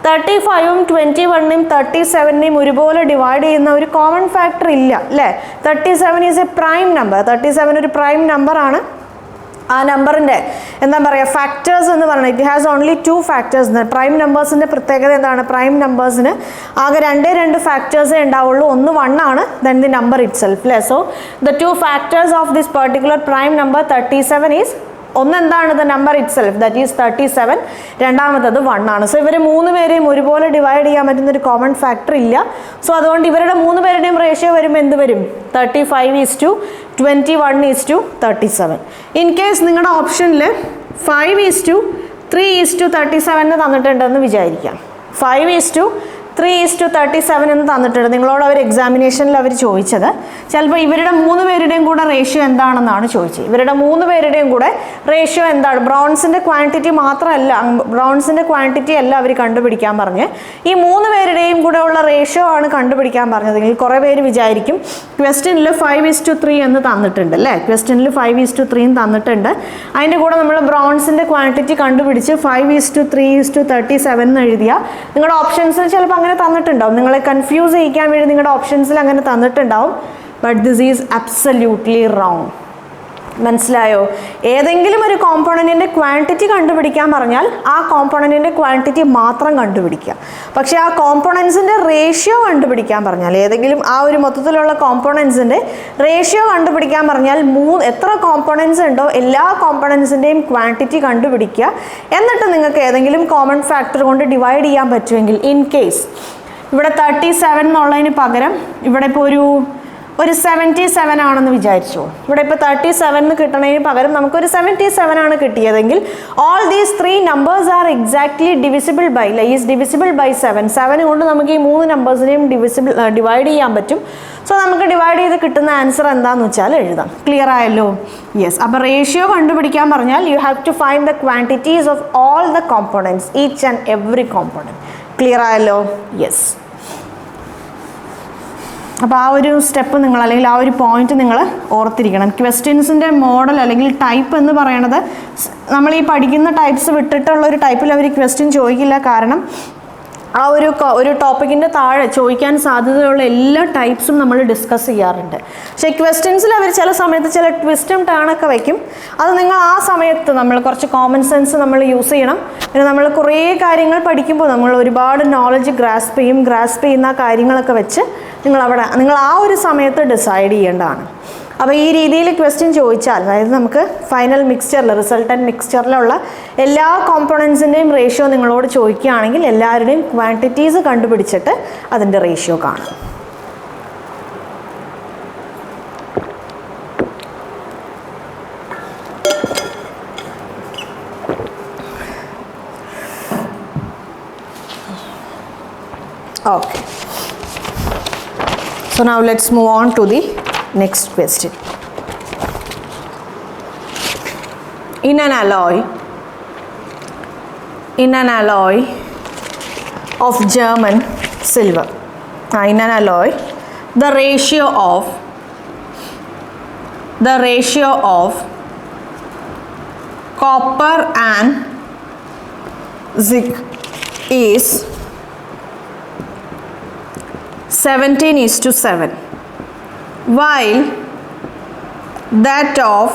35ഉം 21ഉം 37നെയും ഒരുപോലെ ഡിവൈഡ് ചെയ്യുന്ന ഒരു കോമൺ ഫാക്ടർ ഇല്ല അല്ലേ? 37 ഈസ് എ പ്രൈം നമ്പർ. 37 ഒരു പ്രൈം നമ്പർ ആണ്. ആ നമ്പറിൻ്റെ എന്താ പറയുക, ഫാക്ടേഴ്സ് എന്ന് പറയുന്നത് it has only 2 factors. Prime നമ്പേഴ്സിൻ്റെ പ്രത്യേകത എന്താണ്? പ്രൈം നമ്പേഴ്സിന് ആകെ 2 ഫാക്ടേഴ്സേ ഉണ്ടാവുള്ളൂ. ഒന്ന് 1 ആണ്, then the number itself അല്ലേ? So the 2 factors of this particular prime number 37 is, ഒന്ന് എന്താണ്? The number itself that is 37. രണ്ടാമത്തത് 1 ആണ്. സോ ഇവർ 3 പേരെയും ഒരുപോലെ ഡിവൈഡ് ചെയ്യാൻ പറ്റുന്ന ഒരു കോമൺ ഫാക്ടർ ഇല്ല. സോ അതുകൊണ്ട് ഇവരുടെ 3 പേരുടെയും റേഷ്യോ വരുമ്പോൾ എന്ത് വരും? 35:21:37. ഇൻ കേസ് നിങ്ങളുടെ ഓപ്ഷനിൽ 5:3:37 തന്നിട്ടുണ്ടെന്ന് വിചാരിക്കാം. 5:3:37 എന്ന് തന്നിട്ടുണ്ട്. നിങ്ങളോട് അവർ എക്സാമിനേഷനിൽ അവർ ചോദിച്ചത് ചിലപ്പോൾ ഇവരുടെ 3 പേരുടെയും കൂടെ റേഷ്യോ എന്താണെന്നാണ് ചോദിച്ചത്. ഇവരുടെ 3 പേരുടെയും കൂടെ റേഷ്യോ എന്താണ്? ബ്രോൺസിൻ്റെ ക്വാണ്ടിറ്റി മാത്രമല്ല, ബ്രോൺസിൻ്റെ ക്വാണ്ടിറ്റി അല്ല അവർ കണ്ടുപിടിക്കാൻ പറഞ്ഞ്, ഈ 3 പേരുടെയും കൂടെ ഉള്ള റേഷ്യോ ആണ് കണ്ടുപിടിക്കാൻ പറഞ്ഞതെങ്കിൽ കുറേ പേര് വിചാരിക്കും ക്വസ്റ്റ്യനിൽ 5:3 എന്ന് തന്നിട്ടുണ്ട് അല്ലേ? ക്വസ്റ്റ്യനിൽ 5:3 തന്നിട്ടുണ്ട്. അതിൻ്റെ കൂടെ നമ്മൾ ബ്രോൺസിൻ്റെ ക്വാണ്ടിറ്റി കണ്ടുപിടിച്ച് 5:3:37 എന്ന് എഴുതിയാൽ നിങ്ങളുടെ ഓപ്ഷൻസിൽ ചിലപ്പോൾ അങ്ങനെ തന്നിട്ടുണ്ടാവും. നിങ്ങളെ കൺഫ്യൂസ് ചെയ്യിക്കാൻ വേണ്ടി നിങ്ങളുടെ ഓപ്ഷൻസിൽ അങ്ങനെ തന്നിട്ടുണ്ടാവും. But this is absolutely wrong. മനസ്സിലായോ? ഏതെങ്കിലും ഒരു കോമ്പോണൻറ്റിൻ്റെ ക്വാണ്ടിറ്റി കണ്ടുപിടിക്കാൻ പറഞ്ഞാൽ ആ കോമ്പോണൻറ്റിൻ്റെ ക്വാണ്ടിറ്റി മാത്രം കണ്ടുപിടിക്കുക. പക്ഷേ ആ കോമ്പോണൻസിൻ്റെ റേഷ്യോ കണ്ടുപിടിക്കാൻ പറഞ്ഞാൽ, ഏതെങ്കിലും ആ ഒരു മൊത്തത്തിലുള്ള കോമ്പോണൻസിൻ്റെ റേഷ്യോ കണ്ടുപിടിക്കാൻ പറഞ്ഞാൽ എത്ര കോമ്പോണൻസ് ഉണ്ടോ എല്ലാ കോമ്പോണൻസിൻ്റെയും ക്വാണ്ടിറ്റി കണ്ടുപിടിക്കുക. എന്നിട്ട് നിങ്ങൾക്ക് ഏതെങ്കിലും കോമൺ ഫാക്ടർ കൊണ്ട് ഡിവൈഡ് ചെയ്യാൻ പറ്റുമെങ്കിൽ, ഇൻ കേസ് ഇവിടെ 37 എന്നുള്ളതിന് പകരം ഇവിടെ ഇപ്പോൾ ഒരു ഒരു 77 ആണെന്ന് വിചാരിച്ചു. ഇവിടെ ഇപ്പോൾ 37 എന്ന് കിട്ടണതിന് പകരം നമുക്കൊരു 77 ആണ് കിട്ടിയതെങ്കിൽ all these three numbers are exactly divisible by, is divisible by 7. 7 കൊണ്ട് നമുക്ക് ഈ 3 നമ്പേഴ്സിനെയും ഡിവൈഡ് ചെയ്യാൻ പറ്റും. സോ നമുക്ക് ഡിവൈഡ് ചെയ്ത് കിട്ടുന്ന ആൻസർ എന്താണെന്ന് വെച്ചാൽ എഴുതാം. ക്ലിയർ ആയല്ലോ? യെസ്. അപ്പോൾ റേഷ്യോ കണ്ടുപിടിക്കാൻ പറഞ്ഞാൽ you have to find the quantities of all the components, each and every component. Clear ആയല്ലോ? യെസ്. അപ്പോൾ ആ ഒരു സ്റ്റെപ്പ് നിങ്ങൾ അല്ലെങ്കിൽ ആ ഒരു പോയിന്റ് നിങ്ങൾ ഓർത്തിരിക്കണം. ക്വസ്റ്റ്യൻസിൻ്റെ മോഡൽ അല്ലെങ്കിൽ ടൈപ്പ് എന്ന് പറയണത് നമ്മൾ ഈ പഠിക്കുന്ന ടൈപ്സ് വിട്ടിട്ടുള്ള ഒരു ടൈപ്പിൽ അവർ ക്വസ്റ്റ്യൻ ചോദിക്കില്ല. കാരണം ആ ഒരു ടോപ്പിക്കിൻ്റെ താഴെ ചോദിക്കാൻ സാധ്യതയുള്ള എല്ലാ ടൈപ്സും നമ്മൾ ഡിസ്കസ് ചെയ്യാറുണ്ട്. പക്ഷേ ക്വസ്റ്റ്യൻസിൽ അവർ ചില സമയത്ത് ചില ട്വിസ്റ്റും ടേണൊക്കെ വയ്ക്കും. അത് നിങ്ങൾ ആ സമയത്ത് നമ്മൾ കുറച്ച് കോമൺ സെൻസ് നമ്മൾ യൂസ് ചെയ്യണം. പിന്നെ നമ്മൾ കുറേ കാര്യങ്ങൾ പഠിക്കുമ്പോൾ നമ്മൾ ഒരുപാട് നോളജ് ഗ്രാസ്പ് ചെയ്യുന്ന കാര്യങ്ങളൊക്കെ വെച്ച് നിങ്ങൾ ആ ഒരു സമയത്ത് ഡിസൈഡ് ചെയ്യേണ്ടതാണ്. അപ്പോൾ ഈ രീതിയിൽ ക്വസ്റ്റ്യൻ ചോദിച്ചാൽ, അതായത് നമുക്ക് ഫൈനൽ മിക്സ്ചറിൽ റിസൾട്ടൻറ്റ് മിക്സ്ചറിലുള്ള എല്ലാ കോമ്പോണൻസിൻ്റെയും റേഷ്യോ നിങ്ങളോട് ചോദിക്കുകയാണെങ്കിൽ എല്ലാവരുടെയും ക്വാണ്ടിറ്റീസ് കണ്ടുപിടിച്ചിട്ട് അതിൻ്റെ റേഷ്യോ കാണും. Okay. So now let's move on to the next question. In an alloy of German silver, in an alloy, the ratio of copper and zinc is 17:7, while that of